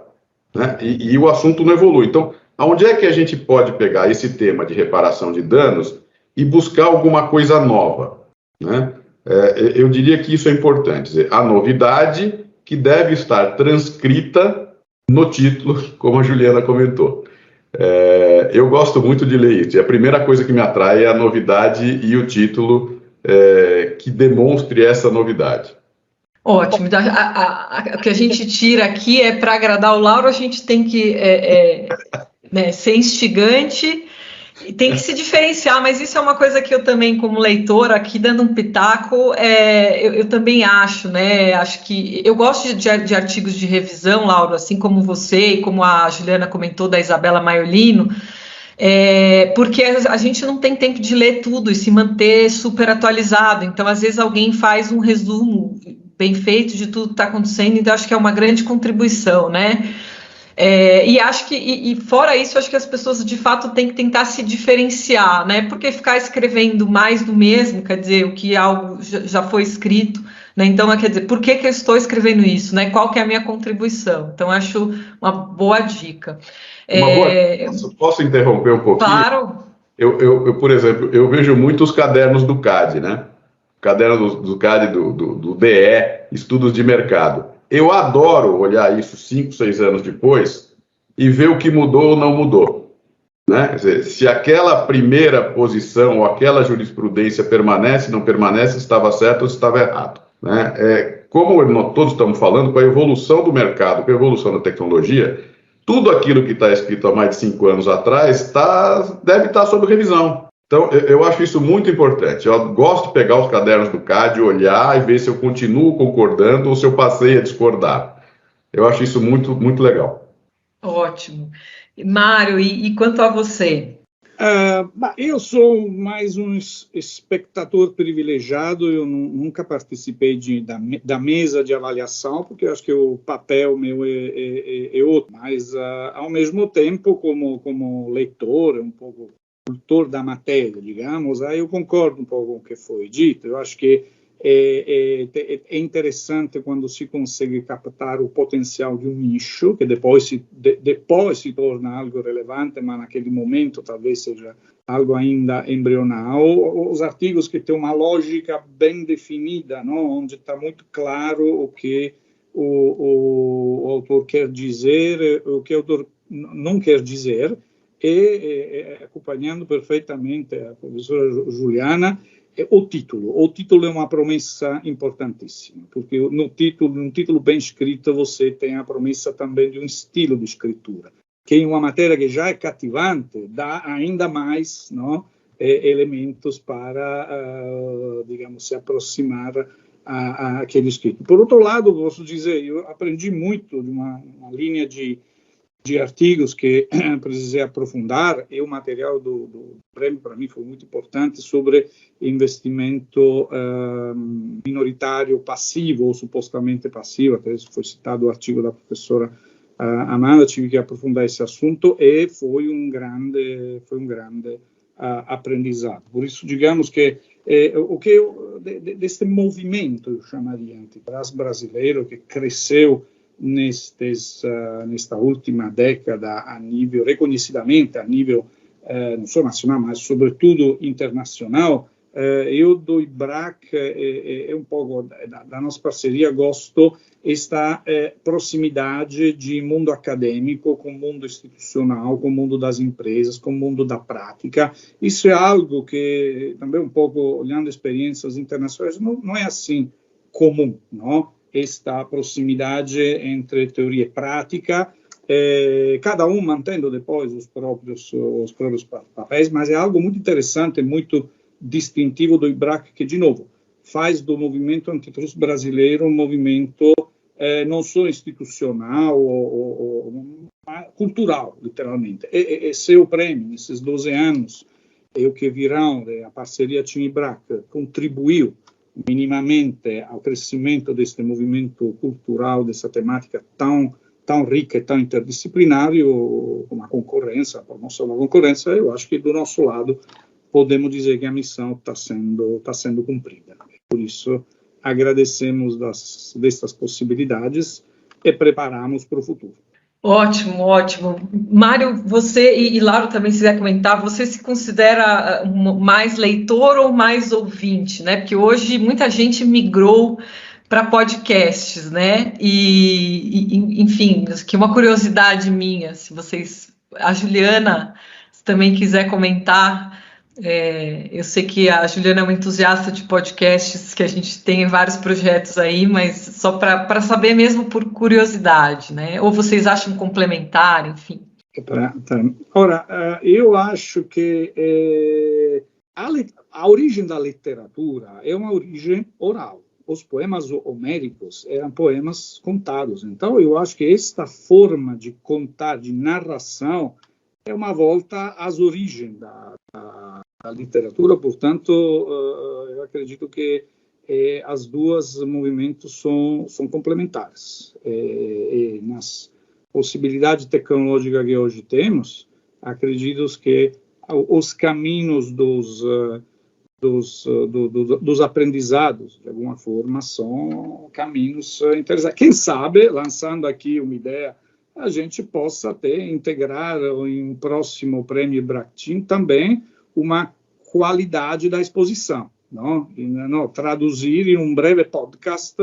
né? E o assunto não evolui. Então, aonde é que a gente pode pegar esse tema de reparação de danos e buscar alguma coisa nova, né? Eu diria que isso é importante, dizer, a novidade que deve estar transcrita no título, como a Juliana comentou. Eu gosto muito de ler isso, e a primeira coisa que me atrai é a novidade e o título que demonstre essa novidade. Ótimo. O que a gente tira aqui é para agradar o Lauro, a gente tem que ser instigante e tem que se diferenciar, mas isso é uma coisa que eu também, como leitora, aqui dando um pitaco, eu também acho, né? Acho que eu gosto de artigos de revisão, Lauro, assim como você e como a Juliana comentou da Isabela Maiolino, porque a gente não tem tempo de ler tudo e se manter super atualizado. Então, às vezes, alguém faz um resumo bem feito de tudo que está acontecendo, então acho que é uma grande contribuição, né? E acho que, fora isso, acho que as pessoas de fato têm que tentar se diferenciar, né? Porque ficar escrevendo mais do mesmo, quer dizer, o que algo já foi escrito, né? Então, quer dizer, por que eu estou escrevendo isso, né? Qual que é a minha contribuição? Então, acho uma boa dica. Posso interromper um pouquinho? Claro. Eu, por exemplo, eu vejo muito os cadernos do CAD, né? O caderno do CAD, do DE, Estudos de Mercado. Eu adoro olhar isso 5, 6 anos depois e ver o que mudou ou não mudou, né? Quer dizer, se aquela primeira posição ou aquela jurisprudência permanece, não permanece, estava certo ou estava errado, né? Como nós todos estamos falando, com a evolução do mercado, com a evolução da tecnologia, tudo aquilo que está escrito há mais de 5 anos atrás deve estar sob revisão. Então, eu acho isso muito importante. Eu gosto de pegar os cadernos do CAD, olhar e ver se eu continuo concordando ou se eu passei a discordar. Eu acho isso muito, muito legal. Ótimo. Mário, e quanto a você? Eu sou mais um espectador privilegiado, eu nunca participei da mesa de avaliação, porque eu acho que o papel meu é outro, mas ao mesmo tempo, como leitor, um pouco cultor da matéria, digamos, aí eu concordo um pouco com o que foi dito. Eu acho que é interessante quando se consegue captar o potencial de um nicho, que depois se torna algo relevante, mas naquele momento talvez seja algo ainda embrional. Os artigos que têm uma lógica bem definida, não? Onde está muito claro o autor quer dizer, o que o autor não quer dizer, e acompanhando perfeitamente a professora Juliana, o título. O título é uma promessa importantíssima, porque num título bem escrito você tem a promessa também de um estilo de escritura, que em uma matéria que já é cativante, dá ainda mais, não, elementos para, digamos, se aproximar a aquele escrito. Por outro lado, posso dizer, eu aprendi muito de uma linha de artigos que precisei aprofundar, e o material do prêmio para mim foi muito importante sobre investimento minoritário passivo ou supostamente passivo. Até foi citado o artigo da professora Amanda, tive que aprofundar esse assunto e foi um grande aprendizado. Por isso, digamos que o que deste movimento, eu chamaria, antitrust brasileiro, que cresceu nesta última década reconhecidamente a nível não só nacional, mas sobretudo internacional, eu do IBRAC, um pouco da nossa parceria, gosto esta proximidade de mundo acadêmico com o mundo institucional, com o mundo das empresas, com o mundo da prática. Isso é algo que também um pouco olhando experiências internacionais não é assim comum, não? Esta proximidade entre teoria e prática, cada um mantendo depois os próprios papéis, mas é algo muito interessante, muito distintivo do IBRAC, que, de novo, faz do movimento antitrust brasileiro um movimento não só institucional, ou cultural, literalmente. Esse é o prêmio, nesses 12 anos, o que virão, a parceria TIM-IBRAC contribuiu minimamente ao crescimento deste movimento cultural, dessa temática tão rica e tão interdisciplinário, como a concorrência, a promoção da concorrência. Eu acho que do nosso lado podemos dizer que a missão está sendo cumprida. Por isso, agradecemos destas possibilidades e preparamos para o futuro. Ótimo, ótimo. Mário, você e Lauro também, se quiser comentar, você se considera mais leitor ou mais ouvinte, né? Porque hoje muita gente migrou para podcasts, né? E enfim, que uma curiosidade minha, se vocês, a Juliana, se também quiser comentar. Eu sei que a Juliana é uma entusiasta de podcasts, que a gente tem vários projetos aí, mas só para saber mesmo por curiosidade, né? Ou vocês acham complementar, enfim? Ora, eu acho que a origem da literatura é uma origem oral. Os poemas homéricos eram poemas contados. Então, eu acho que esta forma de contar, de narração, é uma volta às origens da literatura. Portanto, eu acredito que as duas movimentos são complementares. Nas possibilidades tecnológicas que hoje temos, acredito que os caminhos dos aprendizados, de alguma forma, são caminhos interessantes. Quem sabe, lançando aqui uma ideia, a gente possa até integrar em um próximo prêmio IBRAC também uma qualidade da exposição, não? Traduzir em um breve podcast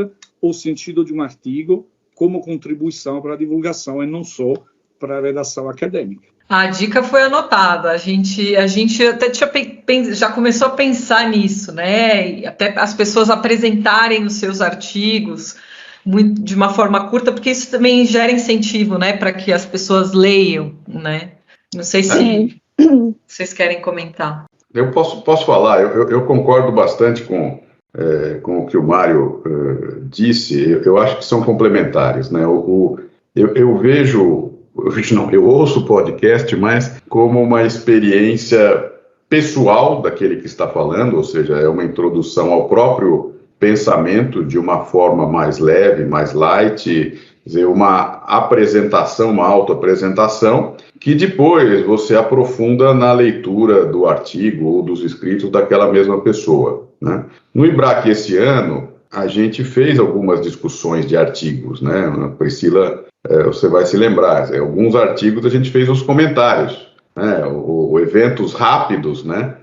o sentido de um artigo como contribuição para a divulgação e não só para a redação acadêmica. A dica foi anotada, a gente até já começou a pensar nisso, né? E até as pessoas apresentarem os seus artigos de uma forma curta, porque isso também gera incentivo, né, para que as pessoas leiam, né? Não sei se vocês querem comentar. Eu posso falar, eu concordo bastante com o que o Mário disse. Eu acho que são complementares, né? Eu ouço o podcast mais como uma experiência pessoal daquele que está falando, ou seja, é uma introdução ao próprio pensamento de uma forma mais leve, mais light, quer dizer, uma apresentação, uma autoapresentação, que depois você aprofunda na leitura do artigo ou dos escritos daquela mesma pessoa, né? No IBRAC esse ano, a gente fez algumas discussões de artigos, né? Priscila, você vai se lembrar, alguns artigos a gente fez os comentários, né? Eventos rápidos, né?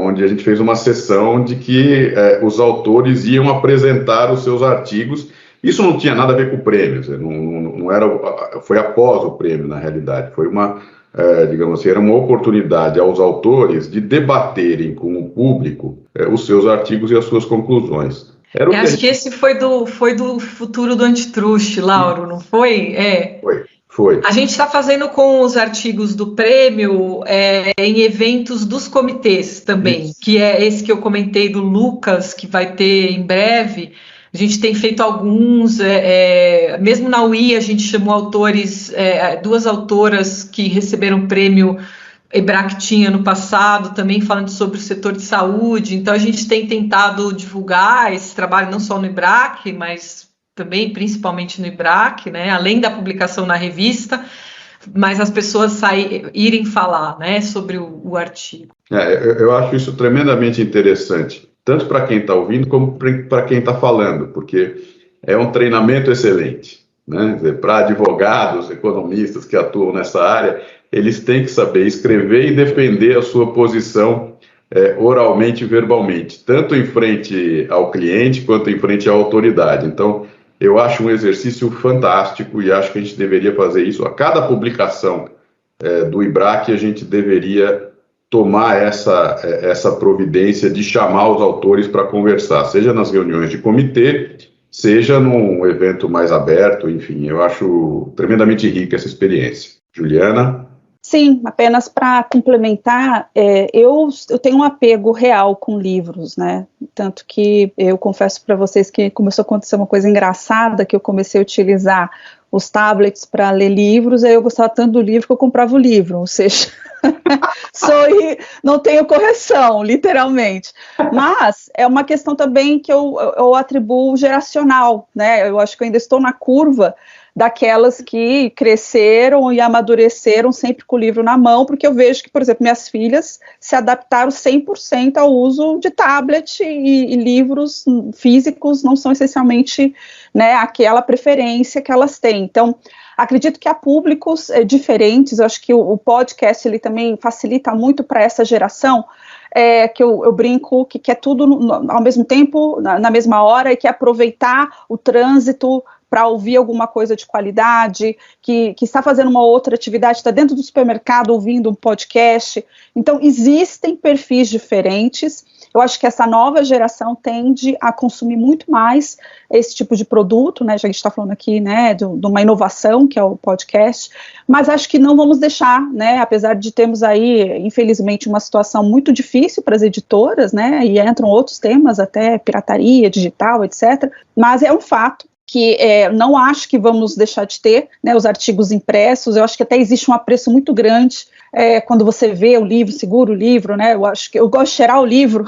Onde a gente fez uma sessão de que os autores iam apresentar os seus artigos Isso não tinha nada a ver com o prêmio, não era, foi após o prêmio, na realidade. Foi digamos assim, era uma oportunidade aos autores de debaterem com o público os seus artigos e as suas conclusões. Eu acho que esse foi do futuro do Antitruste, Lauro, não foi? Foi. A gente está fazendo com os artigos do prêmio em eventos dos comitês também, que é esse que eu comentei do Lucas, que vai ter em breve. A gente tem feito alguns, mesmo na UI a gente chamou autores, 2 autoras que receberam o prêmio EBRAC no passado, também falando sobre o setor de saúde. Então a gente tem tentado divulgar esse trabalho não só no EBRAC, mas também principalmente no EBRAC, né, além da publicação na revista, mas as pessoas irem falar, né, sobre o artigo. Eu acho isso tremendamente interessante, tanto para quem está ouvindo como para quem está falando, porque é um treinamento excelente, né? Para advogados, economistas que atuam nessa área, eles têm que saber escrever e defender a sua posição oralmente e verbalmente, tanto em frente ao cliente quanto em frente à autoridade. Então, eu acho um exercício fantástico e acho que a gente deveria fazer isso. A cada publicação do EBRAC, a gente deveria tomar essa providência de chamar os autores para conversar, seja nas reuniões de comitê, seja num evento mais aberto, enfim, eu acho tremendamente rica essa experiência. Juliana? Sim, apenas para complementar, eu tenho um apego real com livros, né? Tanto que eu confesso para vocês que começou a acontecer uma coisa engraçada, que eu comecei a utilizar os tablets para ler livros, aí eu gostava tanto do livro que eu comprava o livro, ou seja, não tenho correção, literalmente. Mas é uma questão também que eu atribuo geracional, né? Eu acho que eu ainda estou na curva daquelas que cresceram e amadureceram sempre com o livro na mão, porque eu vejo que, por exemplo, minhas filhas se adaptaram 100% ao uso de tablet e livros físicos não são essencialmente, né, aquela preferência que elas têm. Então, acredito que há públicos diferentes, eu acho que o podcast ele também facilita muito para essa geração, que eu brinco que quer tudo ao mesmo tempo, na mesma hora, e quer aproveitar o trânsito para ouvir alguma coisa de qualidade, que está fazendo uma outra atividade, está dentro do supermercado ouvindo um podcast. Então, existem perfis diferentes. Eu acho que essa nova geração tende a consumir muito mais esse tipo de produto, né? Já que a gente está falando aqui, né, de uma inovação, que é o podcast, mas acho que não vamos deixar, né, apesar de termos aí, infelizmente, uma situação muito difícil para as editoras, né, e entram outros temas, até pirataria digital, etc., mas é um fato que não acho que vamos deixar de ter, né, os artigos impressos. Eu acho que até existe um apreço muito grande quando você vê o livro, segura o livro, né, eu acho que eu gosto de cheirar o livro,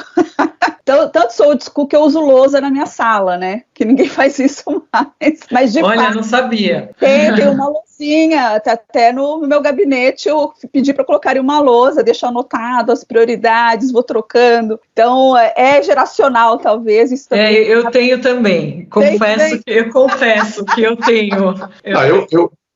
tanto sou old school que eu uso lousa na minha sala, né, que ninguém faz isso mais, mas de Olha, fato, não sabia. Tem uma lousinha, até no meu gabinete eu pedi para colocar uma lousa, deixo anotado as prioridades, vou trocando, então é geracional talvez. Isso também eu tenho também, confesso que eu tenho.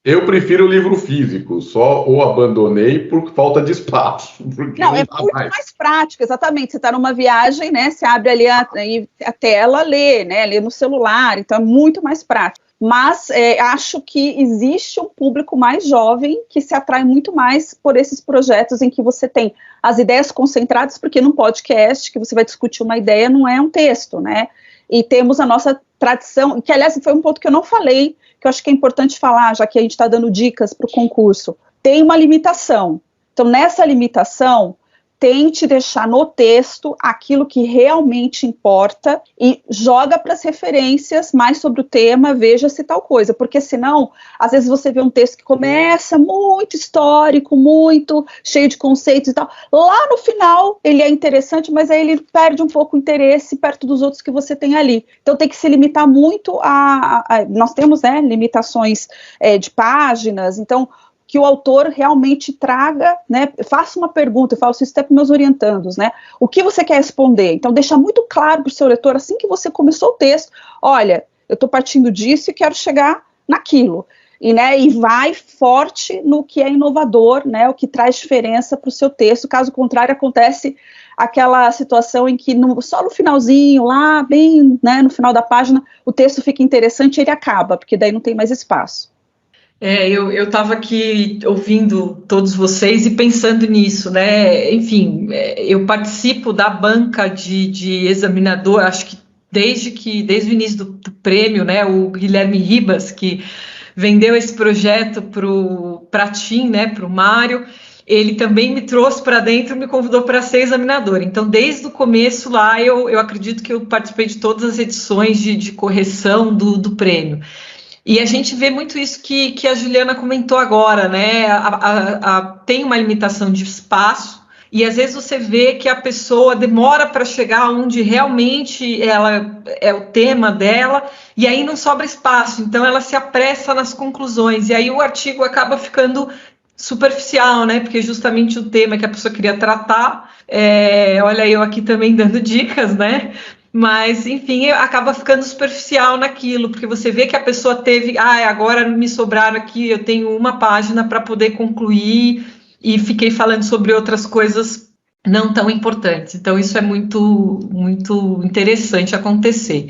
Eu prefiro o livro físico, só o abandonei por falta de espaço. Não, é muito mais prático, exatamente. Você está numa viagem, né? Você abre ali a tela, lê, né? Lê no celular, então é muito mais prático. Mas acho que existe um público mais jovem que se atrai muito mais por esses projetos em que você tem as ideias concentradas, porque num podcast que você vai discutir uma ideia não é um texto, né? E temos a nossa tradição, que aliás foi um ponto que eu não falei, que eu acho que é importante falar, já que a gente está dando dicas para o concurso. Tem uma limitação. Então, nessa limitação, tente deixar no texto aquilo que realmente importa e joga para as referências mais sobre o tema, veja se tal coisa, porque senão, às vezes você vê um texto que começa muito histórico, muito cheio de conceitos e tal, lá no final ele é interessante, mas aí ele perde um pouco o interesse perto dos outros que você tem ali. Então tem que se limitar muito nós temos, né, limitações de páginas, então que o autor realmente traga, né, faça uma pergunta, eu faço isso até para meus orientandos, né, o que você quer responder? Então, deixar muito claro para o seu leitor, assim que você começou o texto, olha, eu estou partindo disso e quero chegar naquilo, e vai forte no que é inovador, né, o que traz diferença para o seu texto, caso contrário, acontece aquela situação em que só no finalzinho, lá bem, né, no final da página, o texto fica interessante e ele acaba, porque daí não tem mais espaço. Eu estava aqui ouvindo todos vocês e pensando nisso, né? Enfim, eu participo da banca de examinador, acho que desde o início do prêmio, né? O Guilherme Ribas, que vendeu esse projeto para a TIM, né? Para o Mário, ele também me trouxe para dentro, me convidou para ser examinador. Então, desde o começo lá, eu acredito que eu participei de todas as edições de correção do prêmio. E a gente vê muito isso que a Juliana comentou agora, né? Tem uma limitação de espaço, e às vezes você vê que a pessoa demora para chegar onde realmente ela é o tema dela, e aí não sobra espaço, então ela se apressa nas conclusões, e aí o artigo acaba ficando superficial, né? Porque justamente o tema que a pessoa queria tratar, olha eu aqui também dando dicas, né? Mas, enfim, acaba ficando superficial naquilo, porque você vê que a pessoa teve, agora me sobraram aqui, eu tenho uma página para poder concluir, e fiquei falando sobre outras coisas não tão importantes. Então, isso é muito, muito interessante acontecer.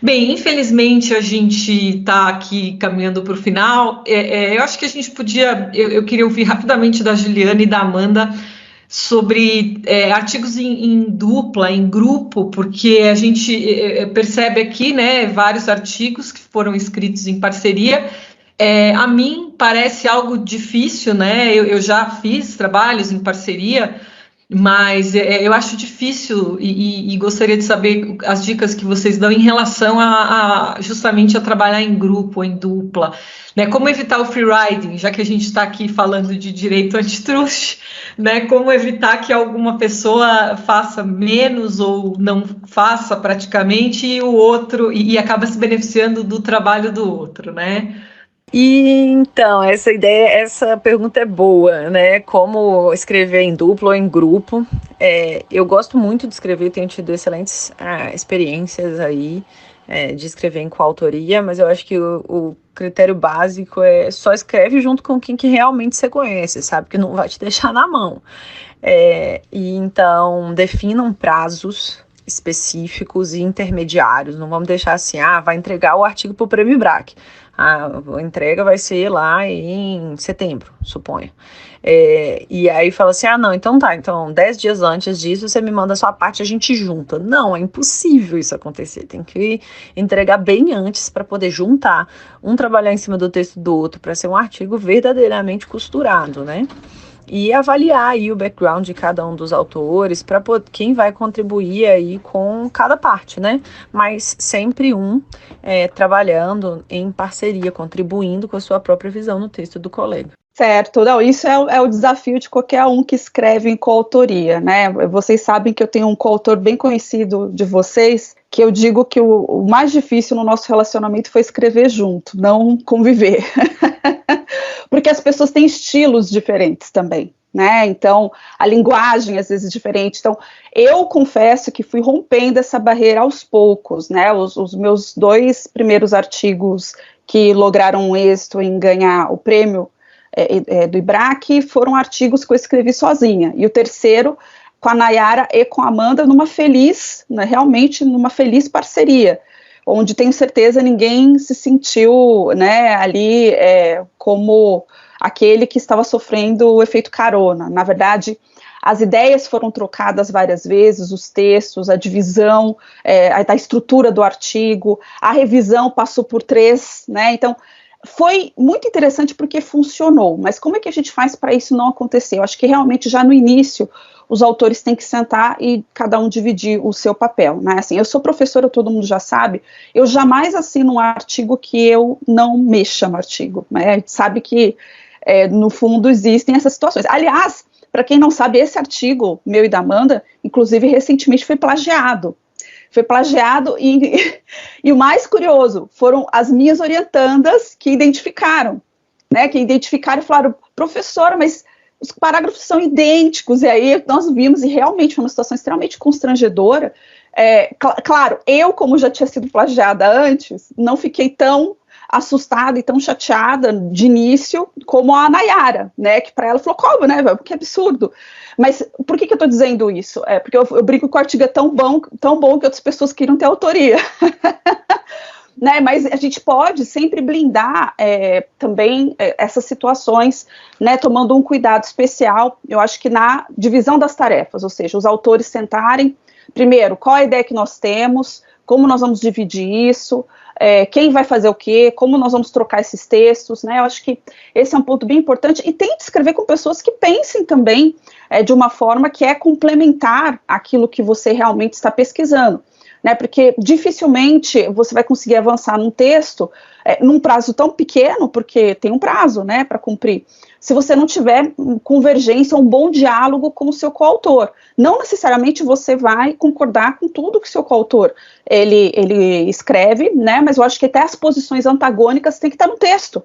Bem, infelizmente, a gente está aqui caminhando para o final. Eu acho que a gente podia, eu queria ouvir rapidamente da Juliana e da Amanda sobre artigos em dupla, em grupo, porque a gente percebe aqui, né, vários artigos que foram escritos em parceria. A mim parece algo difícil, né? Eu já fiz trabalhos em parceria, mas eu acho difícil e gostaria de saber as dicas que vocês dão em relação justamente a trabalhar em grupo, em dupla, né? Como evitar o free riding, já que a gente está aqui falando de direito antitruste, né? Como evitar que alguma pessoa faça menos ou não faça praticamente e o outro e acaba se beneficiando do trabalho do outro, né? E então, essa pergunta é boa, né? Como escrever em duplo ou em grupo. Eu gosto muito de escrever, tenho tido excelentes experiências aí de escrever em coautoria, mas eu acho que o critério básico é só escreve junto com quem que realmente você conhece, sabe? Que não vai te deixar na mão. E então, definam prazos específicos e intermediários. Não vamos deixar assim, vai entregar o artigo para o Prêmio IBRAC. A entrega vai ser lá em setembro, suponho. E aí fala assim, não, então tá, então 10 dias antes disso você me manda a sua parte, a gente junta. Não, é impossível isso acontecer, tem que entregar bem antes para poder juntar, trabalhar em cima do texto do outro, para ser um artigo verdadeiramente costurado, né? E avaliar aí o background de cada um dos autores para quem vai contribuir aí com cada parte, né? Mas sempre trabalhando em parceria, contribuindo com a sua própria visão no texto do colega. Certo, não, isso é o desafio de qualquer um que escreve em coautoria, né? Vocês sabem que eu tenho um coautor bem conhecido de vocês, que eu digo que o mais difícil no nosso relacionamento foi escrever junto, não conviver. Porque as pessoas têm estilos diferentes também, né? Então, a linguagem às vezes é diferente. Então, eu confesso que fui rompendo essa barreira aos poucos, né? Os meus 2 primeiros artigos que lograram um êxito em ganhar o prêmio do IBRAC foram artigos que eu escrevi sozinha. E o terceiro, com a Nayara e com a Amanda, realmente numa feliz parceria, onde tenho certeza ninguém se sentiu, né, ali como aquele que estava sofrendo o efeito carona. Na verdade, as ideias foram trocadas várias vezes, os textos, a divisão da estrutura do artigo, a revisão passou por 3, né, então foi muito interessante porque funcionou, mas como é que a gente faz para isso não acontecer? Eu acho que realmente já no início os autores têm que sentar e cada um dividir o seu papel, né? Assim, eu sou professora, todo mundo já sabe, eu jamais assino um artigo que eu não mexa no artigo, né? A gente sabe que no fundo existem essas situações. Aliás, para quem não sabe, esse artigo meu e da Amanda, inclusive recentemente foi plagiado. E o mais curioso, foram as minhas orientandas que identificaram, né, e falaram, professora, mas os parágrafos são idênticos, e aí nós vimos, e realmente foi uma situação extremamente constrangedora. Claro, eu, como já tinha sido plagiada antes, não fiquei tão assustada e tão chateada de início como a Nayara, né, que para ela falou, como, né, que absurdo. Mas por que eu estou dizendo isso? Porque eu brinco que o artigo é tão bom que outras pessoas queriam ter autoria. Né, mas a gente pode sempre blindar também essas situações, né, tomando um cuidado especial, eu acho que na divisão das tarefas, ou seja, os autores sentarem, primeiro, qual a ideia que nós temos, como nós vamos dividir isso, quem vai fazer o quê, como nós vamos trocar esses textos, né, eu acho que esse é um ponto bem importante, e tente escrever com pessoas que pensem também de uma forma que é complementar aquilo que você realmente está pesquisando, né, porque dificilmente você vai conseguir avançar num texto num prazo tão pequeno, porque tem um prazo, né, para cumprir, se você não tiver convergência, um bom diálogo com o seu coautor. Não necessariamente você vai concordar com tudo que o seu coautor ele escreve, né, mas eu acho que até as posições antagônicas têm que estar no texto.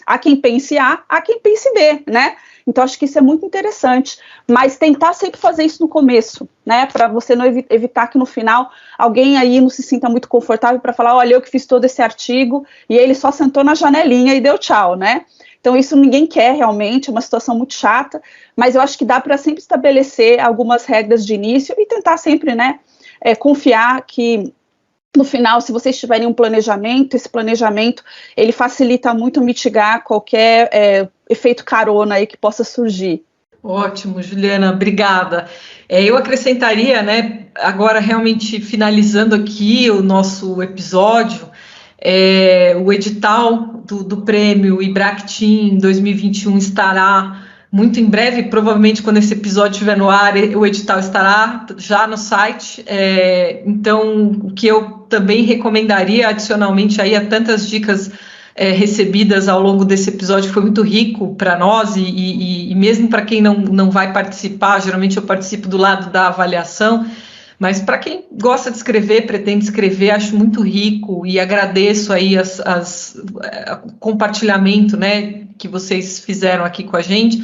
Há quem pense A, há quem pense B, né? Então, acho que isso é muito interessante, mas tentar sempre fazer isso no começo, né, para você não evitar que no final alguém aí não se sinta muito confortável para falar, olha, eu que fiz todo esse artigo, e ele só sentou na janelinha e deu tchau, né? Então, isso ninguém quer realmente, é uma situação muito chata, mas eu acho que dá para sempre estabelecer algumas regras de início e tentar sempre, né, confiar que no final, se vocês tiverem um planejamento, esse planejamento, ele facilita muito mitigar qualquer efeito carona aí que possa surgir. Ótimo, Juliana, obrigada. Eu acrescentaria, né, agora realmente finalizando aqui o nosso episódio, o edital do prêmio IBRAC-TIM 2021 estará muito em breve, provavelmente quando esse episódio estiver no ar, o edital estará já no site, então o que eu também recomendaria adicionalmente aí a tantas dicas recebidas ao longo desse episódio, foi muito rico para nós e mesmo para quem não vai participar, geralmente eu participo do lado da avaliação, mas para quem gosta de escrever, pretende escrever, acho muito rico e agradeço aí o compartilhamento, né, que vocês fizeram aqui com a gente.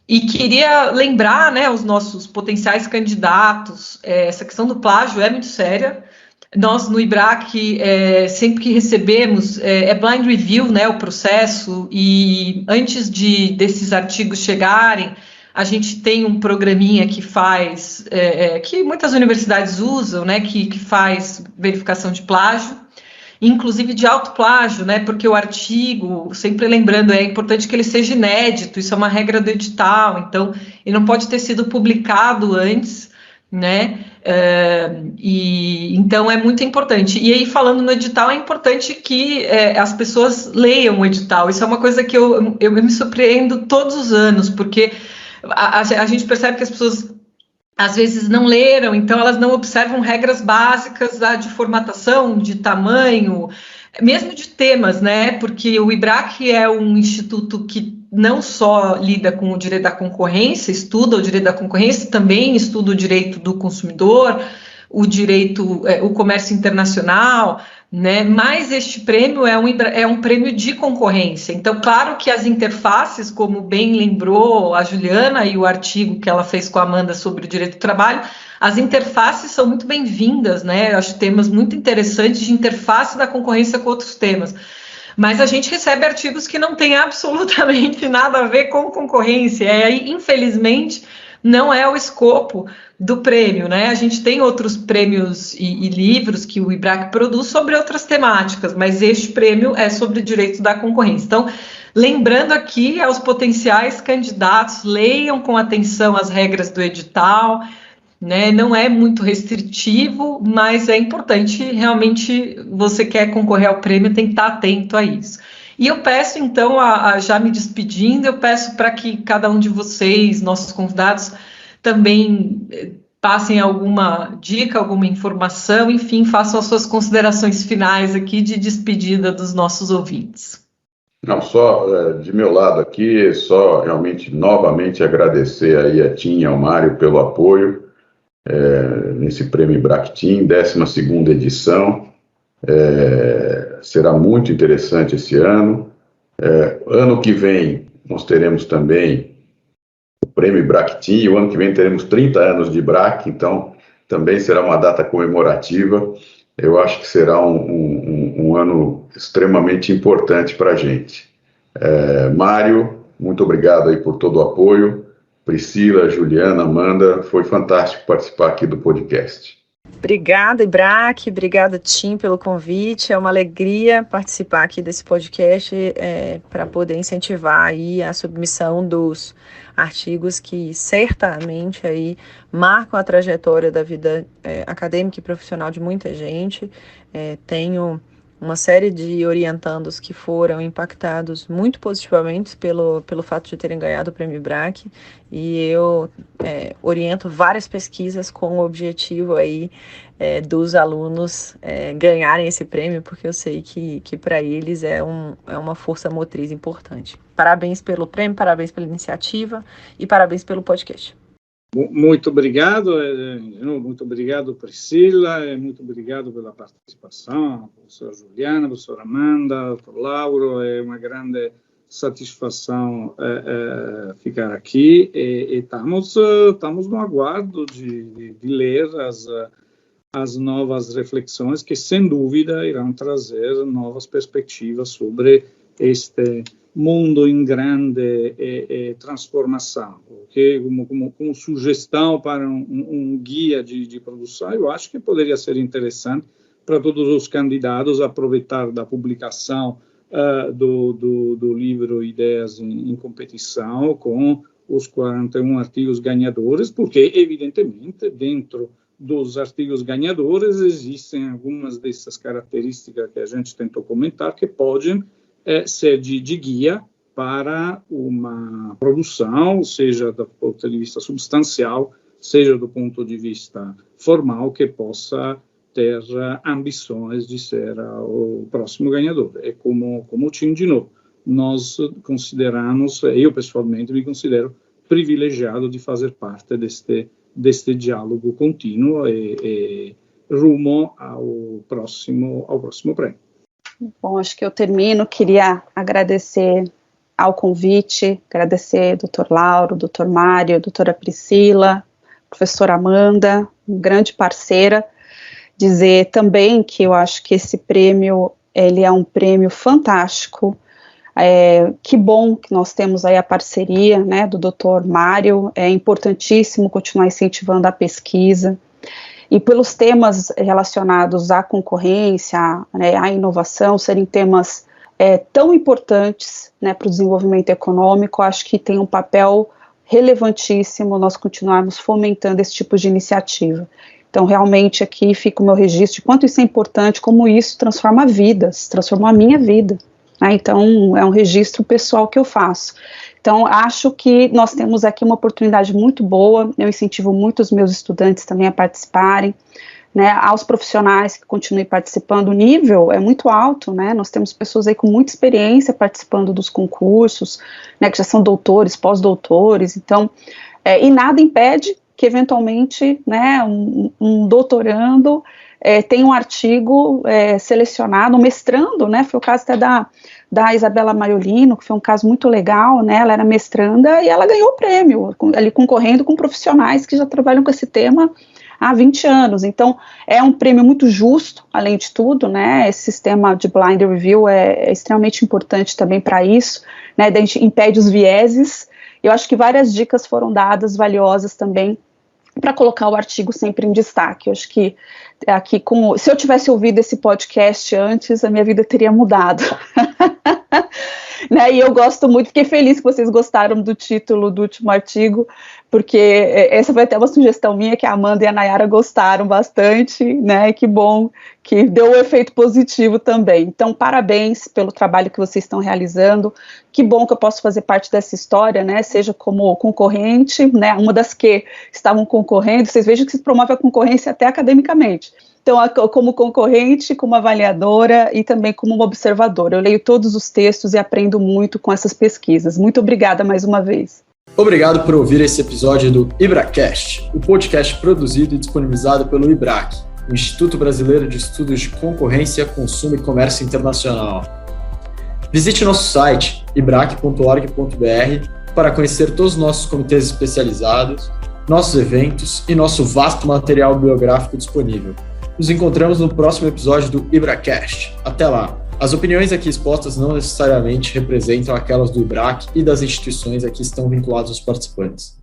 E queria lembrar, né, os nossos potenciais candidatos, essa questão do plágio é muito séria. Nós, no IBRAC, sempre que recebemos, blind review, né, o processo, e antes desses artigos chegarem, a gente tem um programinha que faz, que muitas universidades usam, né, que faz verificação de plágio, inclusive de autoplágio, né, porque o artigo, sempre lembrando, é importante que ele seja inédito, isso é uma regra do edital, então ele não pode ter sido publicado antes, né, então é muito importante. E aí, falando no edital, é importante que as pessoas leiam o edital, isso é uma coisa que eu me surpreendo todos os anos, porque a gente percebe que as pessoas às vezes não leram, então elas não observam regras básicas de formatação, de tamanho, mesmo de temas, né? Porque o IBRAC é um instituto que não só lida com o direito da concorrência, estuda o direito da concorrência, também estuda o direito do consumidor, o comércio internacional, né? Mas este prêmio é um prêmio de concorrência. Então, claro que as interfaces, como bem lembrou a Juliana e o artigo que ela fez com a Amanda sobre o direito do trabalho, as interfaces são muito bem-vindas, né? Eu acho temas muito interessantes de interface da concorrência com outros temas. Mas a gente recebe artigos que não têm absolutamente nada a ver com concorrência. E aí, infelizmente, não é o escopo do prêmio, né? A gente tem outros prêmios e livros que o IBRAC produz sobre outras temáticas, mas este prêmio é sobre direito da concorrência. Então, lembrando aqui aos potenciais candidatos, leiam com atenção as regras do edital, né? Não é muito restritivo, mas é importante, realmente, você quer concorrer ao prêmio, tem que estar atento a isso. E eu peço, então, já me despedindo, eu peço para que cada um de vocês, nossos convidados, também passem alguma dica, alguma informação, enfim, façam as suas considerações finais aqui de despedida dos nossos ouvintes. Não, só de meu lado aqui, só realmente novamente agradecer aí a Tim e ao Mário pelo apoio nesse prêmio IBRAC-TIM, 12ª edição. Será muito interessante esse ano. Ano que vem nós teremos também o prêmio IBRAC-TIM, o ano que vem teremos 30 anos de IBRAC, então também será uma data comemorativa. eu acho que será um ano extremamente importante para a gente. Mário, muito obrigado aí por todo o apoio. Priscila, Juliana, Amanda, foi fantástico participar aqui do podcast. Obrigada, Ibrac, obrigada, Tim, pelo convite. É uma alegria participar aqui desse podcast para poder incentivar aí a submissão dos artigos que certamente aí marcam a trajetória da vida acadêmica e profissional de muita gente. Tenho uma série de orientandos que foram impactados muito positivamente pelo fato de terem ganhado o Prêmio Ibrac, e eu oriento várias pesquisas com o objetivo aí dos alunos ganharem esse prêmio, porque eu sei que para eles é uma força motriz importante. Parabéns pelo prêmio, parabéns pela iniciativa e parabéns pelo podcast. Muito obrigado, Priscila, muito obrigado pela participação, professora Juliana, professora Amanda, doutor Lauro, é uma grande satisfação ficar aqui e estamos no aguardo de ler as novas reflexões que, sem dúvida, irão trazer novas perspectivas sobre este mundo em grande transformação, porque como sugestão para um guia de produção, eu acho que poderia ser interessante para todos os candidatos aproveitar da publicação do livro Ideias em Competição com os 41 artigos ganhadores, porque, evidentemente, dentro dos artigos ganhadores existem algumas dessas características que a gente tentou comentar que podem ser de guia para uma produção, seja do ponto de vista substancial, seja do ponto de vista formal, que possa ter ambições de ser o próximo ganhador. É como o Tim, de novo, nós consideramos, eu pessoalmente me considero privilegiado de fazer parte deste diálogo contínuo e rumo ao próximo prêmio. Bom, acho que eu termino. Queria agradecer ao convite, agradecer ao Dr. Lauro, Dr. Mário, a doutora Priscila, professora Amanda, grande parceira. Dizer também que eu acho que esse prêmio, ele é um prêmio fantástico. Que bom que nós temos aí a parceria, né, do Dr. Mário. É importantíssimo continuar incentivando a pesquisa. E pelos temas relacionados à concorrência, né, à inovação, serem temas tão importantes, né, para o desenvolvimento econômico, acho que tem um papel relevantíssimo nós continuarmos fomentando esse tipo de iniciativa. Então, realmente, aqui fica o meu registro de quanto isso é importante, como isso transforma vidas, transformou a minha vida. Né? Então, é um registro pessoal que eu faço. Então, acho que nós temos aqui uma oportunidade muito boa, eu incentivo muito os meus estudantes também a participarem, né, aos profissionais que continuem participando, o nível é muito alto, né, nós temos pessoas aí com muita experiência participando dos concursos, né, que já são doutores, pós-doutores, então, e nada impede que eventualmente, né, um doutorando tem um artigo selecionado, um mestrando, né, foi o caso até da Isabela Maiolino, que foi um caso muito legal, né, ela era mestranda e ela ganhou o prêmio, ali concorrendo com profissionais que já trabalham com esse tema há 20 anos, então é um prêmio muito justo, além de tudo, né, esse sistema de blind review é extremamente importante também para isso, né, a gente impede os vieses. Eu acho que várias dicas foram dadas, valiosas também, para colocar o artigo sempre em destaque. Eu acho que aqui, se eu tivesse ouvido esse podcast antes, a minha vida teria mudado. Né, e eu gosto muito, fiquei feliz que vocês gostaram do título do último artigo, porque essa foi até uma sugestão minha, que a Amanda e a Nayara gostaram bastante, né, que bom, que deu um efeito positivo também. Então, parabéns pelo trabalho que vocês estão realizando, que bom que eu posso fazer parte dessa história, né, seja como concorrente, né, uma das que estavam concorrendo, vocês vejam que se promove a concorrência até academicamente. Então, como concorrente, como avaliadora e também como uma observadora. Eu leio todos os textos e aprendo muito com essas pesquisas. Muito obrigada mais uma vez. Obrigado por ouvir esse episódio do IBRACast, o podcast produzido e disponibilizado pelo IBRAC, o Instituto Brasileiro de Estudos de Concorrência, Consumo e Comércio Internacional. Visite nosso site, ibrac.org.br, para conhecer todos os nossos comitês especializados, nossos eventos e nosso vasto material biográfico disponível. Nos encontramos no próximo episódio do IbraCast. Até lá! As opiniões aqui expostas não necessariamente representam aquelas do IBRAC e das instituições a que estão vinculados os participantes.